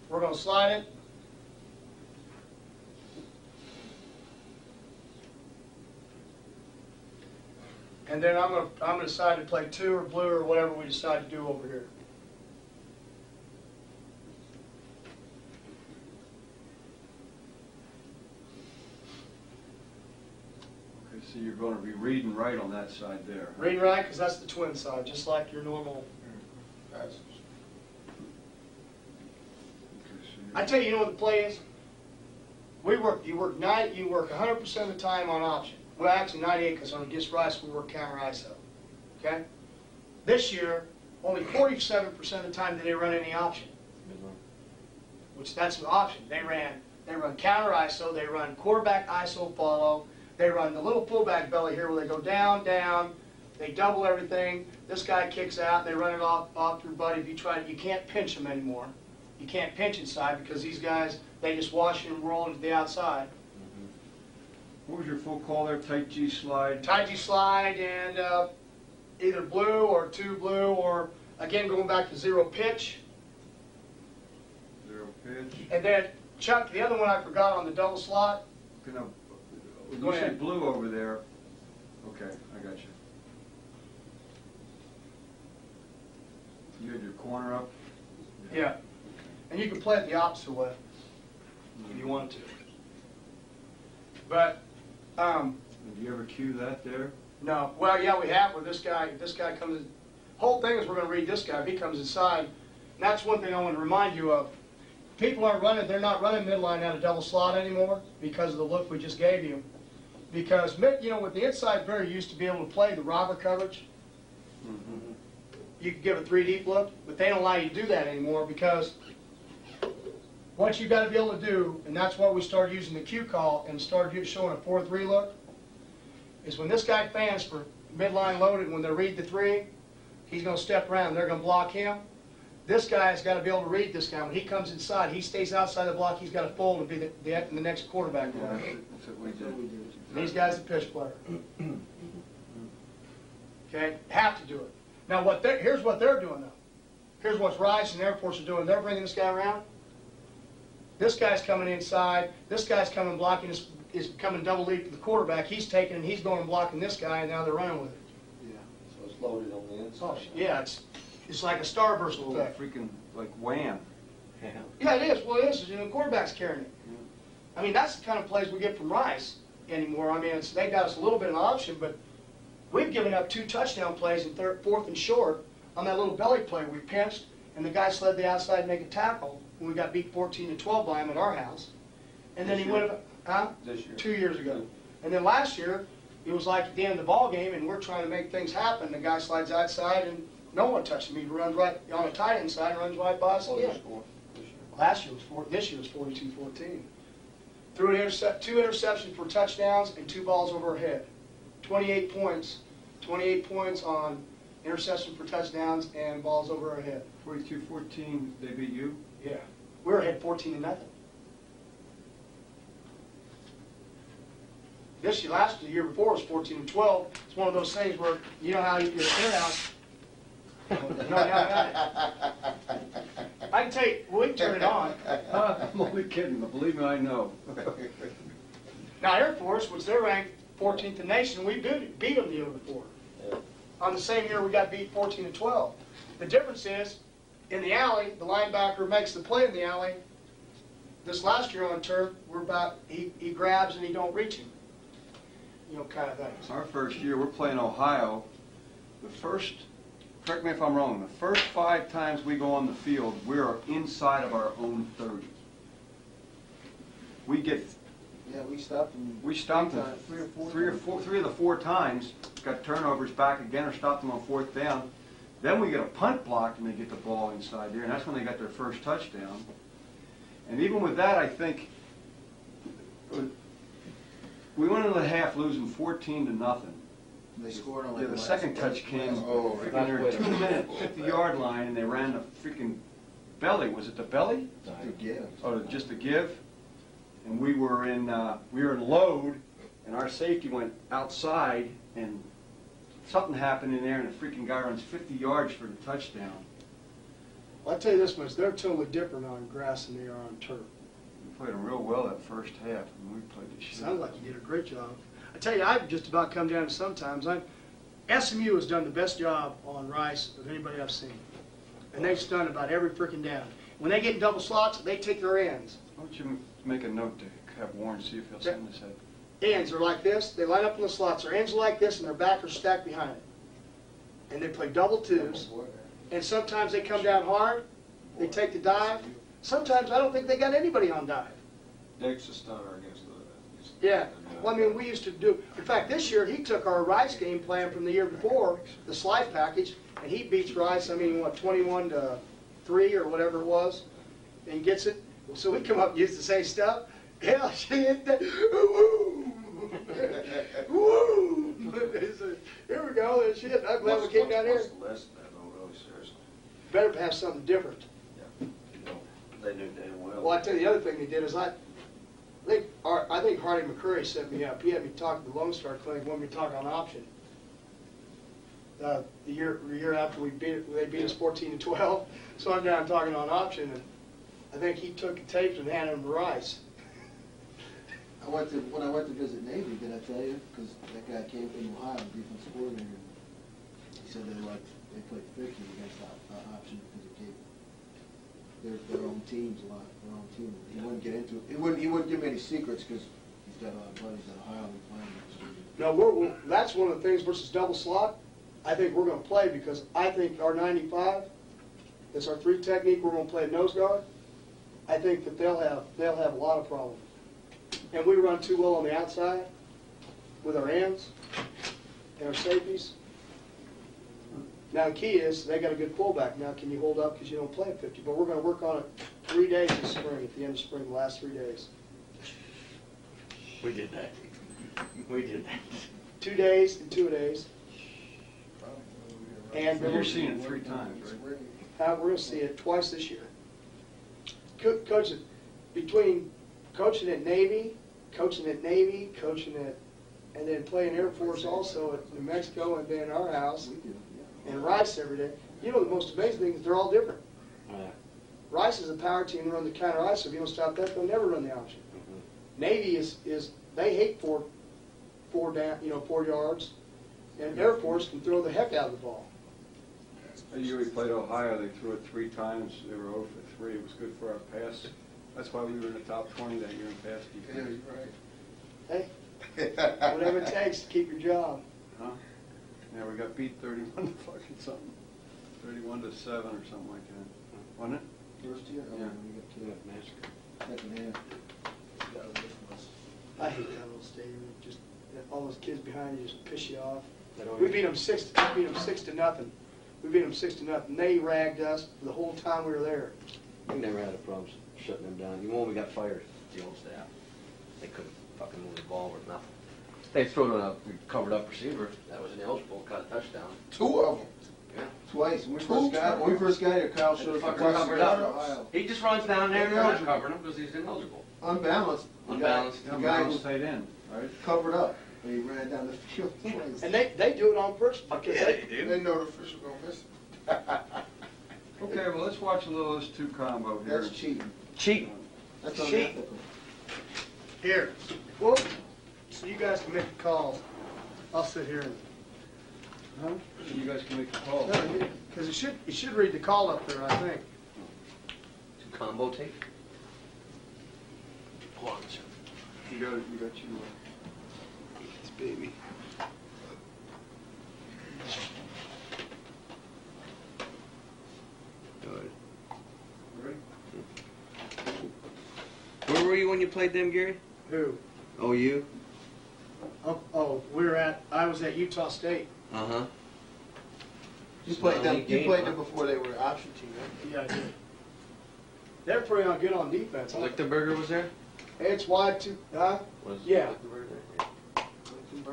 We're going to slide it. And then I'm going to decide to play 2 or blue or whatever we decide to do over here. Okay, so you're going to be reading right on that side there. Reading right, because that's the twin side, just like your normal. Okay, so I tell you, you know what the play is? You work 100% of the time on option. Well, actually 98, because on against Rice we work counter ISO. Okay? This year, only 47% of the time did they run any option. Which that's the option. They run counter ISO, they run quarterback ISO follow, they run the little fullback belly here where they go down, down, they double everything. This guy kicks out, they run it off your buddy. If you try, you can't pinch them anymore. You can't pinch inside because these guys, they just wash and roll into the outside. what was your full call there? Tight G slide? Tight G slide and either blue or 2 blue or, again, going back to 0 pitch. 0 pitch. And then, Chuck, the other one I forgot on the double slot. Okay, now, when Go you say ahead. blue over there, okay, I got you. You had your corner up? Yeah. And you can play it the opposite way if you want to. But, And do you ever cue that there? no. Well, yeah, we have where this guy comes in. Whole thing is we're going to read this guy. If he comes inside, and that's one thing I want to remind you of. People aren't running, they're not running midline out of double slot anymore because of the look we just gave you. Because, you know, with the inside very used to be able to play the robber coverage. You could give a 3 deep look, but they don't allow you to do that anymore because what you got to be able to do, and that's why we started using the cue call and started showing a 4-3 look, is when this guy fans for midline loaded, when they read the 3, he's going to step around, they're going to block him. This guy's got to be able to read this guy. When he comes inside, he stays outside the block, he's got to fold and be the next quarterback. Yeah, that's what we did. And these guys are pitch player. Okay, have to do it. Now, here's what they're doing though. Here's what Rice and Air Force are doing. They're bringing this guy around. This guy's coming inside. This guy's coming blocking. Is coming double lead to the quarterback. He's taking and he's going and blocking this guy, and now they're running with it. So it's loaded on the inside. Oh, yeah, it's like a starburst Oh, effect. freaking, like wham. Yeah, it is. Well, it is. The quarterback's carrying it. I mean, that's the kind of plays we get from Rice anymore. I mean, they got us a little bit of an option, but we've given up 2 touchdown plays in 4th and short on that little belly play. We pinched, and the guy slid the outside and make a tackle when we got beat 14-12 by him at our house. And then he went, This year. 2 years ago. And then last year, it was like at the end of the ball game, and we're trying to make things happen. The guy slides outside, and no one touched him. He runs right on the tight end side and runs right by us What was again. the score this year? Last year was this year was 42-14. Threw 2 interceptions for touchdowns and 2 balls over our head. 28 points. 28 points on interception for touchdowns and balls over our head. 42-14, they beat you? Yeah. We were ahead 14-0. The year before was 14-12. It's one of those things where, you know how you get an house. No. I can tell you, we can turn it on. I'm only kidding, but believe me, I know. Now Air Force, which they're ranked 14th in the nation, we beat them the year before. Yeah. On the same year we got beat 14-12. The difference is, in the alley, the linebacker makes the play in the alley. This last year on turf, he grabs and he don't reach him. You know, kind of things. Our first year, we're playing Ohio. The first, correct me if I'm wrong, the first 5 times we go on the field, we are inside of our own 30. We get, Yeah, we stopped them. we stopped them Three or four. three of the 4 times, got turnovers back again or stopped them on 4th down. Then we get a punt block and they get the ball inside there, and that's when they got their first touchdown. And even with that, I think we went into the half losing 14-0. They scored on like Yeah, the last second play. touch came Oh, freaking near 2-minute 50-yard line, and they ran the freaking belly. Was it the belly? To give. Oh, just to give. And we were in load, and our safety went outside, and something happened in there, and the freaking guy runs 50 yards for the touchdown. Well, I'll tell you this much, they're totally different on grass than they are on turf. We played them real well that first half, and we played the shit. Sounds like you did a great job. I tell you, I've just about come down to sometimes. SMU has done the best job on Rice of anybody I've seen. And they've stunned about every freaking down. When they get in double slots, they take their ends. Why don't you make a note to have Warren see if he'll send this head? Ends are like this. They line up in the slots. Their ends are like this, and their back are stacked behind it. And they play double twos. And sometimes they come down hard. They take the dive. Sometimes I don't think they got anybody on dive. Dick's a stunner against the. Yeah. Well, I mean, we used to do, in fact, this year he took our Rice game plan from the year before, the slide package, and he beats Rice, I mean, what, 21-3 or whatever it was, and gets it. So we come up and use the same stuff. Hell, she hit that. Woo! Woo! Here we go. And shit. I'm glad we came down here. What's the lesson then, though, really seriously? Better have something different. Yeah. You know, they knew damn well. Well, I tell you, the other thing they did is I think Hardy McCurry set me up. He had me talk at the Lone Star Clinic when we talk on option. The year after they beat us 14-12. So I'm down talking on option, and I think he took the tapes and handed them to Rice. When I went to visit Navy, did I tell you? Because that guy came from Ohio, defense coordinator. He said they played 50 against option because it gave their own teams a lot. Their own team. He wouldn't get into it. He wouldn't give me any secrets because he's got a lot of buddies in Ohio and playing next week. No, that's one of the things versus double slot. I think we're going to play because I think our 95, that's our 3 technique. We're going to play nose guard. I think that they'll have a lot of problems. And we run too well on the outside with our ends and our safeties. Now the key is they got a good fullback. Now can you hold up because you don't play at 50? But we're going to work on it 3 days this spring, at the end of spring, the last 3 days. We did that. We did that. 2 days and 2 days. And You're seeing it 3 times, right? We're going to see it twice this year. Coach, between coaching at Navy, coaching at, and then playing Air Force also at New Mexico and then our house, and Rice every day. You know the most amazing thing is they're all different. Rice is a power team to run the counter ice, so if you don't stop that, they'll never run the option. Navy is they hate 4 yards, and Air Force can throw the heck out of the ball. The year we played Ohio, they threw it 3 times. They were 0 for 3. It was good for our pass. That's why we were in the top 20 that year in pass Yeah, defense. you're right. Hey, whatever it takes to keep your job. Huh? Yeah, we got beat 31 to fucking something. 31 to 7 or something like that. Wasn't it? First year? Yeah. We got killed. Massacre. Second half. I hate that little stadium. Just all those kids behind you just piss you off. That always- We beat them 6-0. We beat them 6-0. They ragged us the whole time we were there. We never had a problem shutting them down. Even when we got fired, the old staff, they couldn't fucking move the ball or nothing. They threw it on a covered up receiver. That was ineligible. Caught a touchdown. 2 of them. Yeah. Twice. When we first got here, Kyle showed us Fucking the covered Ohio. up. He just runs down there and they're not covering him because he's ineligible. Unbalanced. Unbalanced. The guy was was tight end, right? covered up, and he ran down the field twice. And they do it on purpose because do. They know the official gonna miss it. Okay, well, let's watch a little of this 2 combo here. That's cheating. Cheating. That's Cheat. unethical. here, whoop, so you guys can make the calls. I'll sit here and Huh? You guys can make the call. Because it should read the call up there, I think. Combo tape? Hold on a second. You got it, you got your, This baby. Good. ready? Where were you when you played them, Gary? Who? Oh, you? Oh, I was at Utah State. Uh-huh. You played them before they were option team, right? Yeah, I did. They're pretty good on defense. Lichtenberger was there? It's wide too, huh? Was Yeah. Lichtenberger there?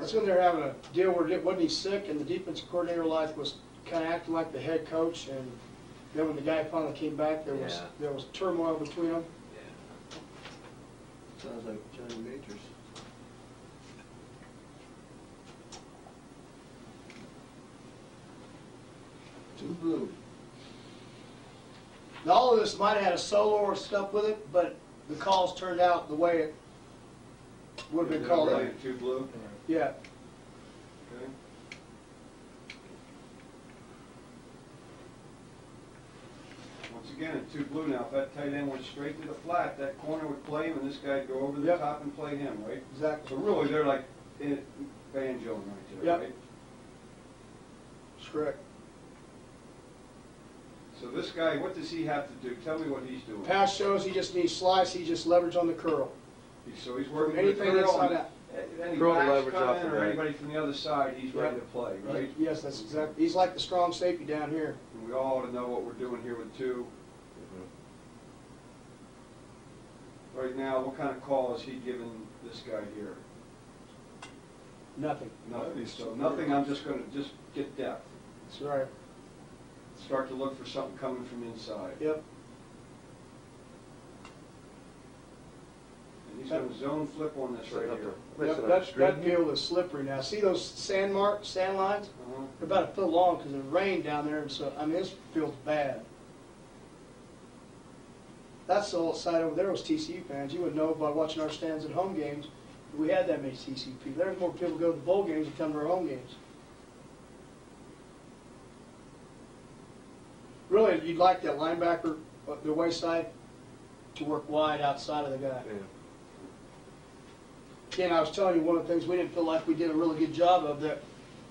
That's when they're having a deal where wasn't he sick and the defensive coordinator was kind of acting like the head coach, and then when the guy finally came back, there was turmoil between them. Sounds like Johnny Majors. Two blue. Now, all of this might have had a solo or stuff with it, but the calls turned out the way it would have been called. Playing two blue, Yeah. okay? Once again, in two blue now, if that tight end went straight to the flat, that corner would play him, and this guy'd go over the Yep. top and play him, right? Exactly. So really, they're like banjoing right there, Yep. right? That's correct. So this guy, what does he have to do? Tell me what he's doing. Pass shows he just needs slice, he just leverage on the curl. So he's working Anything with the curl, inside and that. any Curl backs leverage come off in the or right. anybody from the other side, he's ready Yep. to play, right? Yes, that's exactly. He's like the strong safety down here. And we all ought to know what we're doing here with two. Right now, what kind of call is he giving this guy here? Nothing. Nothing. So nothing, I'm just gonna get depth. That's right. Start to look for something coming from inside. Yep. And he's gonna zone flip on this right here. Yep. That field is slippery now. See those sand lines? Uh-huh. They're about a foot long because it rained down there, and so I mean this field's bad. That's the old side over there was TCU fans. You would know by watching our stands at home games. We had that many TCU people. There's more people go to the bowl games than come to our home games. Really, you'd like that linebacker, the wayside, to work wide outside of the guy. Again, I was telling you one of the things we didn't feel like we did a really good job of that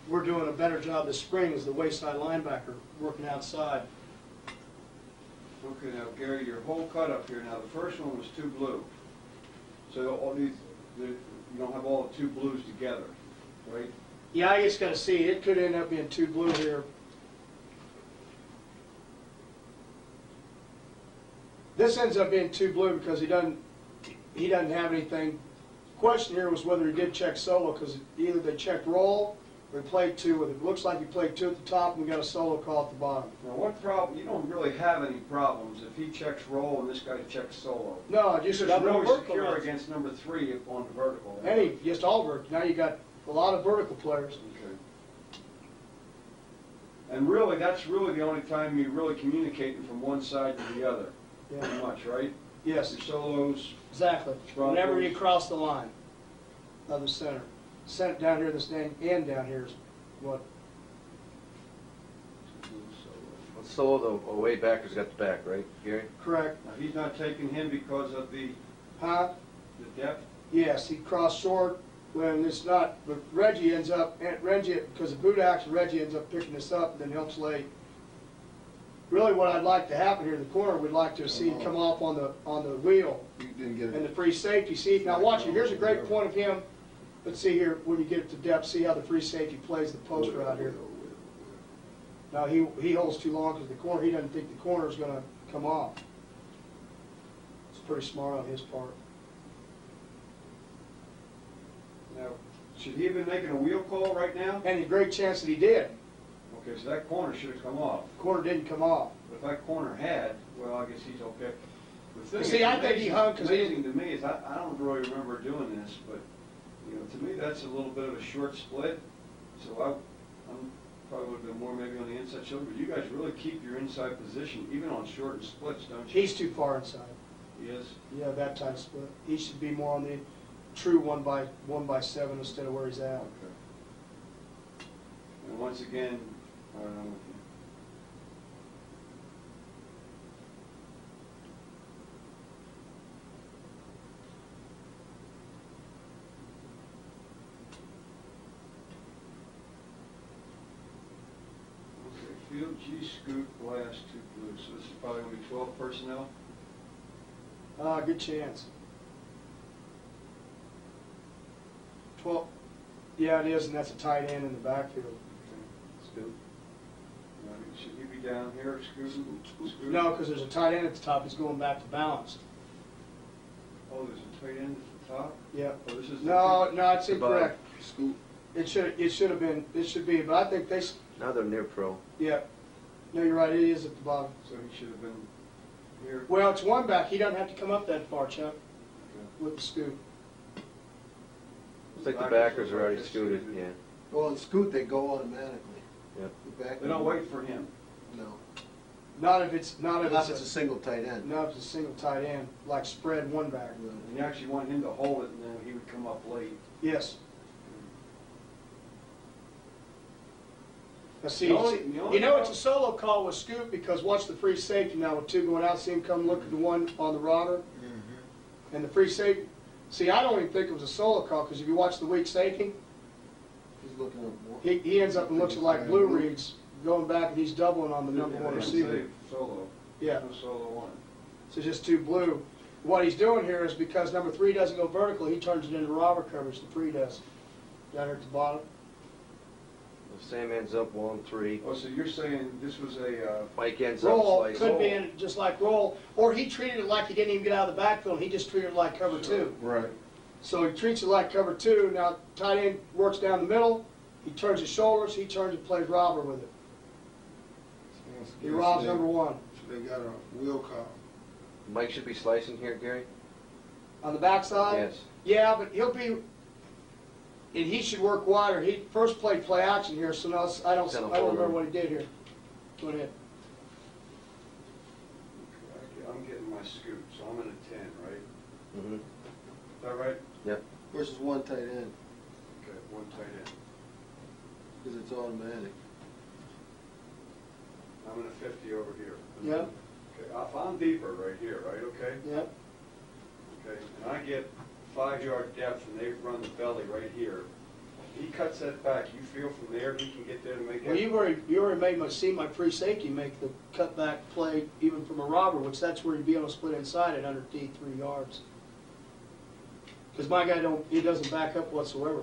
we're doing a better job this spring is the wayside linebacker working outside. Okay, now Gary, your whole cut up here, now the first one was two blue. So all these, you don't have all the two blues together, right? Yeah, I just got to see. It could end up being two blue here. This ends up being two blue because he doesn't have anything. Question here was whether he did check solo because either they checked roll or he played two with it. It looks like he played two at the top and we got a solo call at the bottom. Now what problem, you don't really have any problems if he checks roll and this guy checks solo. No, He's just just double really vertical. secure against number 3 on the vertical. Any, just all vertical. Now you got a lot of vertical players. Okay. And really, that's really the only time you're really communicating from one side to the other. Yeah. Pretty much, right? Yes, Your solos, exactly. Broncos. Whenever you cross the line of the center. Center down here, this end down here is what? Solo, the way backer's got the back, right, Gary? Correct. now he's not taking him because of the Huh? depth. Yes, he crossed short when it's not, but Reggie, because of boot action, Reggie ends up picking this up and then helps late. Really what I'd like to happen here in the corner, we'd like to see him come off on the wheel You didn't get and it. the free safety. See, now watch it, here's a great point of him. Let's see here, when you get it to depth, see how the free safety plays the post right here. Now he holds too long because the corner, he doesn't think the corner is gonna come off. It's pretty smart on his part. Now, should he have been making a wheel call right now? And a great chance that he did. Okay, so that corner should have come off. The corner didn't come off. But if that corner had, well, I guess he's okay. The thing See, that's I think he hung 'cause he amazing to me is I don't really remember doing this, but you know, to me that's a little bit of a short split. So I'm probably would have been more maybe on the inside shoulder. But you guys really keep your inside position even on shortened splits, don't you? He's too far inside. He is. Yeah, that type of split. He should be more on the true 1 by 7 instead of where he's at. Okay. And once again, I don't know with you. Okay, field G, scoot, blast, 2 blues. So this is probably going to be 12 personnel. Good chance. 12. Yeah, it is, and that's a tight end in the backfield. Scoot. Should he be down here, scooting? Scoot? No, because there's a tight end at the top. He's going back to balanced. Oh, there's a tight end at the top? Yeah. Oh, this is No, no, it's The bottom. incorrect. Scoot. It should have been. It should be, but I think they. Now they're near pro. Yeah. No, you're right. It is at the bottom. So he should have been here. Well, it's one back. He doesn't have to come up that far, Chuck, Okay. with the scoot. Looks like the backers are already scooted, yeah. Well, in Scoot, they go automatically. Yep. The back. They don't wait for him. No. Not if it's Unless it's a single tight end. not if it's a single tight end, like spread one back. And you actually want him to hold it, and then he would come up late. Yes. Now see, The only you know it's a solo call with scoot because watch the free safety now with 2 going out. See him come look at the one on the rotter, and the free safety. See, I don't even think it was a solo call because if you watch the weak safety, He's looking at more. he ends up and looks like Blue Reeds going back and he's doubling on the number 1 receiver. Save solo. Yeah. No solo one. So just 2 blue. What he's doing here is because number 3 doesn't go vertical, he turns it into robber coverage. The 3 does. Down here at the bottom. Sam ends up 1-3. Oh, so you're saying this was a, Mike ends up Roll slicing. could be in just like roll, or he treated it like he didn't even get out of the backfield. He just treated it like cover 2. Right. So he treats it like cover 2. Now tight end works down the middle. He turns his shoulders. He turns and plays robber with it. He robs number 1 So they got a wheel call. Mike should be slicing here, Gary? on the backside. Yes. Yeah, but he'll be. And he should work wider. He first played play action here, so now I don't remember what he did here. Go ahead. I'm getting my scoop, so I'm in a 10, right? Mm-hmm. Is that right? Yep. Versus one tight end, Okay, 1 tight end. because it's automatic. I'm in a 50 over here. Yeah. Okay, if I'm deeper right here, right, okay? Yep. Okay, and I get 5-yard depth and they run the belly right here. He cuts that back. You feel from there he can get there to make Well, it? you already made my see my free safety make the cutback play even from a robber, which that's where he'd be able to split inside at under D 3 yards. Because my guy doesn't back up whatsoever.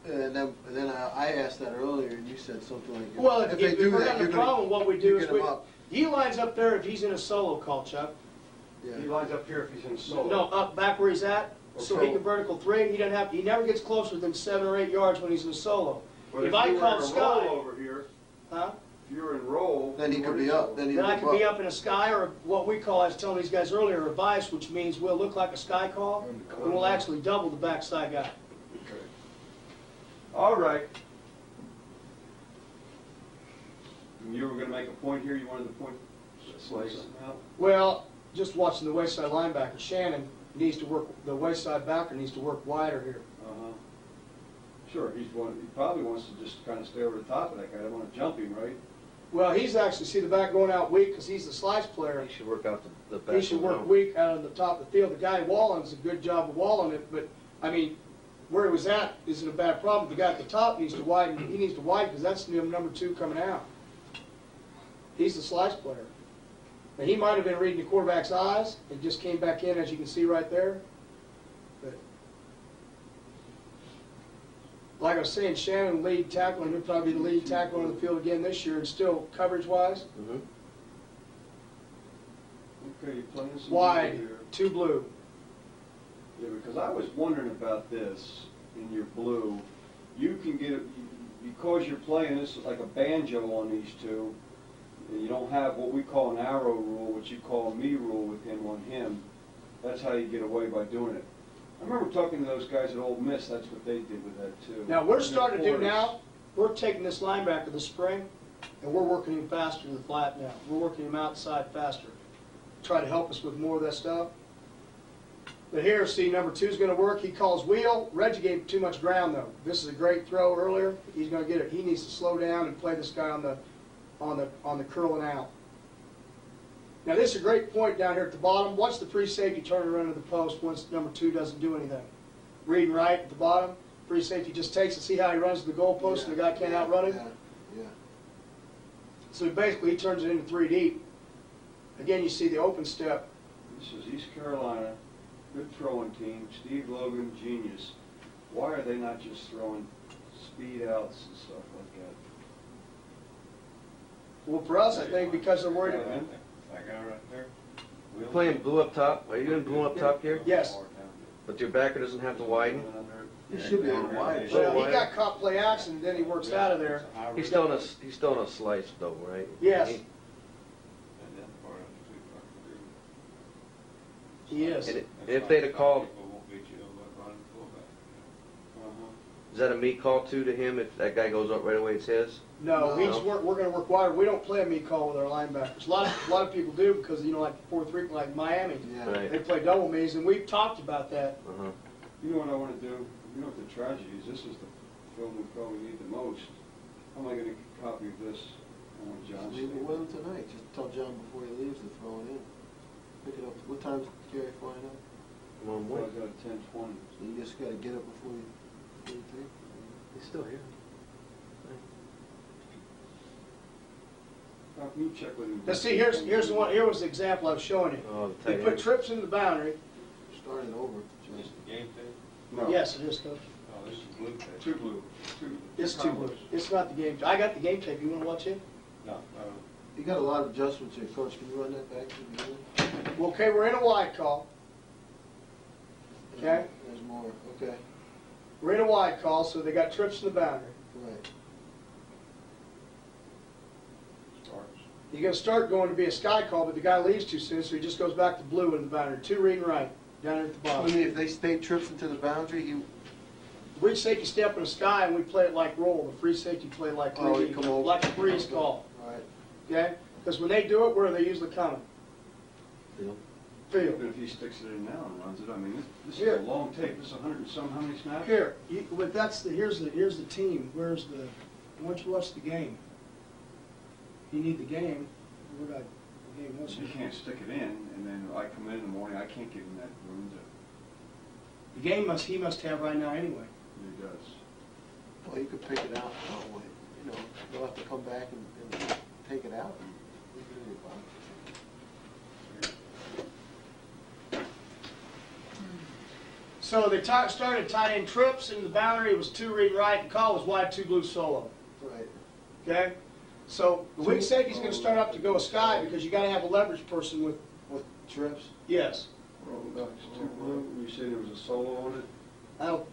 And then I asked that earlier, and you said something like, Well, if they do we're that, having you're a gonna problem, what we do you is get him up. he lines up there if he's in a solo call, Chuck. Yeah. He lines up here if he's in solo. No, up back where he's at, so he can vertical 3. He doesn't have. He never gets closer than 7 or 8 yards when he's in a solo. But if I you were call in a Sky, roll over here, huh? if you're in roll, Then he could be up. Then he Then I could could be up in a sky, or what we call, I was telling these guys earlier, a bias, which means we'll look like a sky call, and we'll actually double the backside guy. Okay. All right. And you were going to make a point here. You wanted to point Slice. something out. Well, just watching the waist side linebacker, Shannon needs to work. The waist side backer needs to work wider here. Uh-huh. Sure, he probably wants to just kind of stay over the top of that guy. I don't want to jump him, right? Well, he's actually see the back going out weak because he's the slice player. He should work out the back. He should work weak out on the top of the field. The guy Wallen's a good job of walling it, but I mean, where he was at isn't a bad problem. The guy at the top needs to widen. He needs to widen because that's number 2 coming out. He's the slice player. Now, he might have been reading the quarterback's eyes and just came back in, as you can see right there. But like I was saying, Shannon lead tackle, and he'll probably be the lead tackle on the field again this year, and still coverage-wise, Mm-hmm. Okay, you're playing some wide, blue here. 2 blue. Yeah, because I was wondering about this in your blue. You can get it, because you're playing this like a banjo on these two, and you don't have what we call an arrow rule, what you call a me rule with him on him. That's how you get away by doing it. I remember talking to those guys at Ole Miss, that's what they did with that too. Now, we're starting to do now, we're taking this linebacker this spring, and we're working him faster to the flat now. We're working him outside faster. Try to help us with more of that stuff. But here, see, number 2's going to work. He calls wheel. Reggie gave too much ground, though. This is a great throw earlier. He's going to get it. He needs to slow down and play this guy on the curl and out. Now, this is a great point down here at the bottom. Watch the free safety turn around to the post once number 2 doesn't do anything. Reading right at the bottom. Free safety just takes it. See how he runs to the goal post and the guy can't outrun him? Yeah. So basically, he turns it into 3 deep. Again, you see the open step. This is East Carolina, good throwing team, Steve Logan, genius. Why are they not just throwing speed outs and stuff like that? Well, for us, I think because they're worried about it. That guy right there. You're playing blue up top? Are you in blue up top here? Yes. But your backer doesn't have to widen? It should be on wide. Well, he got caught play action, and then he works out of there. He's still in a slice though, right? Yes, he is. And if they'd have called, is that a meat call too to him if that guy goes up right away, it's his? No, No. we're going to work wide. We don't play a meat call with our linebackers. A lot of people do because, you know, like 4-3, like Miami, Yeah. Right. they play double me's, and we've talked about that. Uh-huh. You know what I want to do? You know what the tragedy is? This is the film we probably need the most. How am I going to copy this? I want John Just leave it State. with him tonight. Just tell John before he leaves to throw it in. Pick it up. What time's Gary flying up? Come on, Well, boy. I got 10:20. So you just got to get up before you take. He's still here. How can you check with him? Now, see, here's the one. Here was the example I was showing you. Oh, the They tight put end. trips into the boundary. Starting over. Is this the game thing? No. Yes, it is, Coach. Oh, this is blue tape. Two blue. Two. It's 2 blue. It's not the game. I got the game tape. You want to watch it? No, You got a lot of adjustments here, Coach. Can you run that back to the beginning? Well, okay, we're in a wide call. Okay. There's more. Okay. We're in a wide call, so they got trips in the boundary. Right. starts. You're going to start going to be a sky call, but the guy leaves too soon, so he just goes back to blue in the boundary. 2 reading right, down here at the I bottom. mean, if they stay trips into the boundary, you. We safety step in the sky, and we play it like roll. The free safety play like Oh, you lead, come over. like a freeze call. All right. Okay? Because when they do it, where are they usually coming? Field. Field. But if he sticks it in now and runs it, I mean, this is Here. a long tape. This is 100 and some, how many snaps? Here, but here's the team. Where's the? Why don't you watch the game? You need the game. Where did the game was? You can't stick it in, and then I come in the morning, I can't get in that room to, The game he must have right now anyway. he does. Well, you could pick it out. Oh, wait. You know, you'll have to come back and take it out. And leave it in your box. So they started tight end trips into the boundary. It was 2 reading right. The call was wide 2 blue solo. Right. Okay? So the weak safety's going to start up to go a sky because you got to have a leverage person with, With trips. yes. That's too blue. You said there was a solo on it? Now,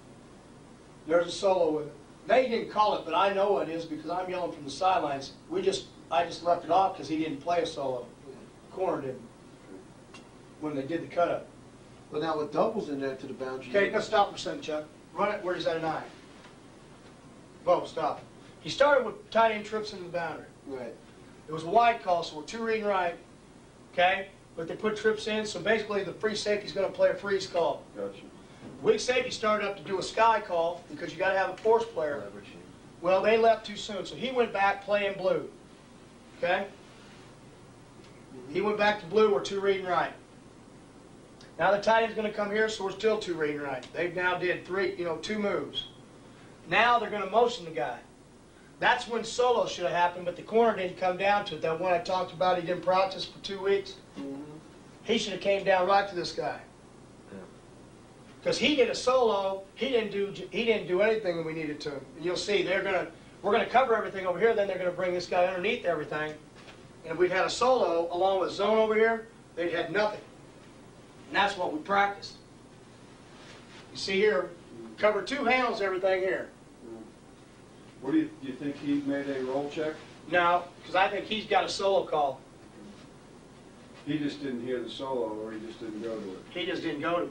there's a solo with it. They didn't call it, but I know it is because I'm yelling from the sidelines. I just left it off because he didn't play a solo. Corner didn't. When they did the cut up. But now with doubles in there to the boundary. Okay, let's stop for a second, Chuck. Run it where he's at an eye. Bo, stop. He started with tight end trips into the boundary. Right. It was a wide call, so we're 2 reading right. Okay? But they put trips in, so basically the free safety's going to play a freeze call. Gotcha. Weak safety started up to do a sky call because you got to have a force player. Leverage. Well, they left too soon, so he went back playing blue. Okay? He went back to blue, we're 2 reading right. Now the tight end's going to come here, so we're still 2 reading right. They've now did 2 moves. Now they're going to motion the guy. That's when solo should have happened, but the corner didn't come down to it. That one I talked about, he didn't practice for 2 weeks. He should have came down right to this guy. Because he did a solo, he didn't do anything that we needed to. And you'll see we're gonna cover everything over here, then they're gonna bring this guy underneath everything. And if we'd had a solo along with zone over here, they'd had nothing. And that's what we practiced. You see here, cover 2 handles everything here. What do you think he made a roll check? No, because I think he's got a solo call. He just didn't hear the solo, or he just didn't go to it. He just didn't go to it.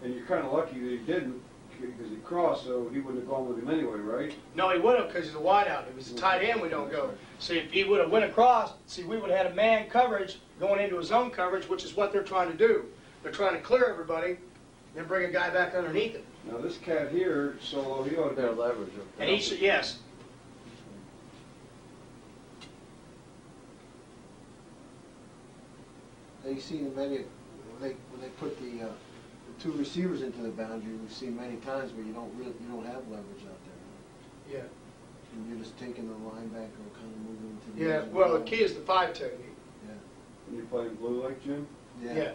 And you're kind of lucky that he didn't, because he crossed, so he wouldn't have gone with him anyway, right? No, he would have because he's a wideout. If he's a tight end, we don't go. See, if he would have went across, see, we would have had a man coverage going into a zone coverage, which is what they're trying to do. They're trying to clear everybody then bring a guy back underneath it. Now this cat here, Solo, he ought to Their be, leverage. And he should, yes. You see many, when they put the two receivers into the boundary, we've seen many times where you don't have leverage out there. Yeah. And you're just taking the linebacker and kind of moving to the Yeah, edge of well, the line. key is the 5 technique. when you're playing blue like Jim. Yeah.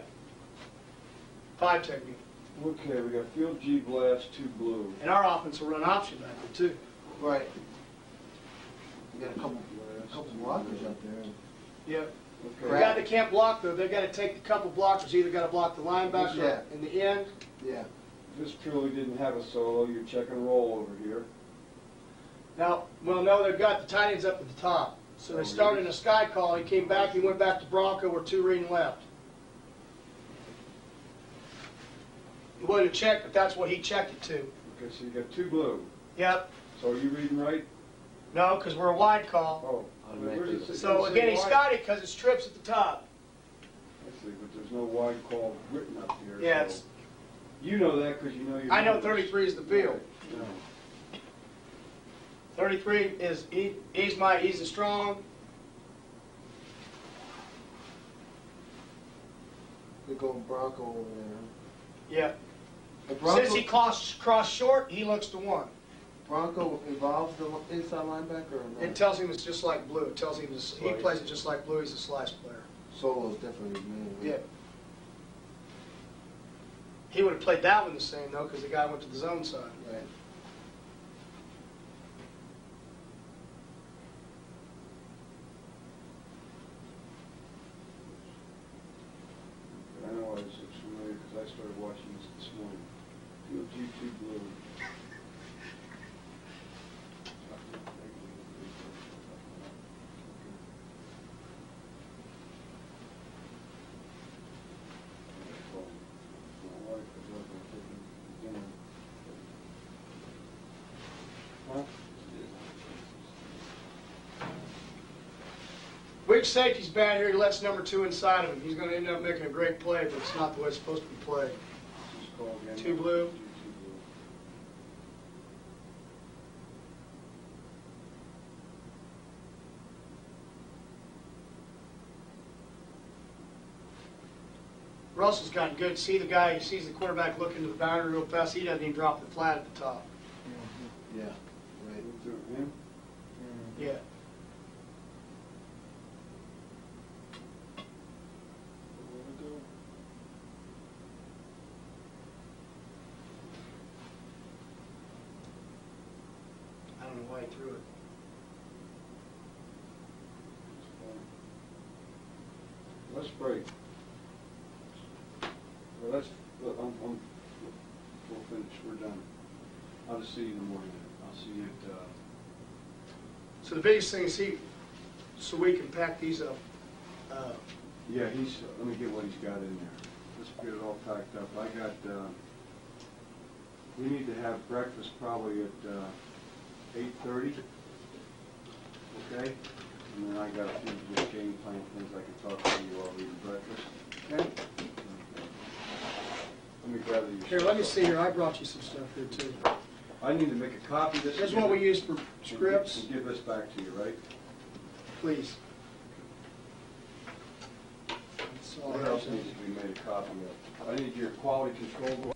5 technique. Okay, we got field G blast, 2 blue. And our offense will run option back there too. Right. You got a couple blockers out there. Yeah. The Okay. guy that can't block though, they got to take a couple blockers. Either got to block the linebacker Yeah. in the end. Yeah. This truly didn't have a Solo, you're checking roll over here. Now, well, no, they've got the tight ends up at the top. So they Oh, started in really? a sky call. He came back. He went back to Bronco where 2 reading left. He would have checked, but that's what he checked it to. Okay, so you got 2 blue. Yep. So are you reading right? No, because we're a wide call. Oh. where's it say- So it again, say he's wide? got it because it's trips at the top. I see, but there's no wide call written up here. Yeah, so- it's, You know that because you know your I know numbers. 33 is the field. No. 33 is he's the strong. They're going Bronco over there. Yeah. The Bronco, Since he crossed short, he looks to 1. Bronco involves the inside linebacker or not? It tells him it's just like blue. It tells him he plays it just like blue. He's a slice player. Solo's definitely his name. Yeah. He would have played that one the same though, because the guy went to the zone side. Right. I know I was familiar because I started watching this morning. Field G2 blue. Which safety's bad here? He lets number 2 inside of him. He's going to end up making a great play, but it's not the way it's supposed to be played. 2 blue. Russell's gotten good. See the guy, he sees the quarterback look into the boundary real fast. He doesn't even drop the flat at the top. Yeah. Right. Him? Yeah. I don't know why he threw it. Let's break. Well, we'll finish, we're done. I'll just see you in the morning. I'll see you at, So the biggest thing is so we can pack these up. yeah, let me get what he's got in there. Let's get it all packed up. I got, we need to have breakfast probably at 8:30. Okay? And then I got a few just game plan things I can talk to you while eating breakfast. Okay. Let me gather your Here, let me stuff see here. I brought you some stuff here too. up. I need to make a copy of this. This is what we use for and scripts. give this back to you, right? Please. That's all I What have. else needs to be made a copy of? I need your quality control board.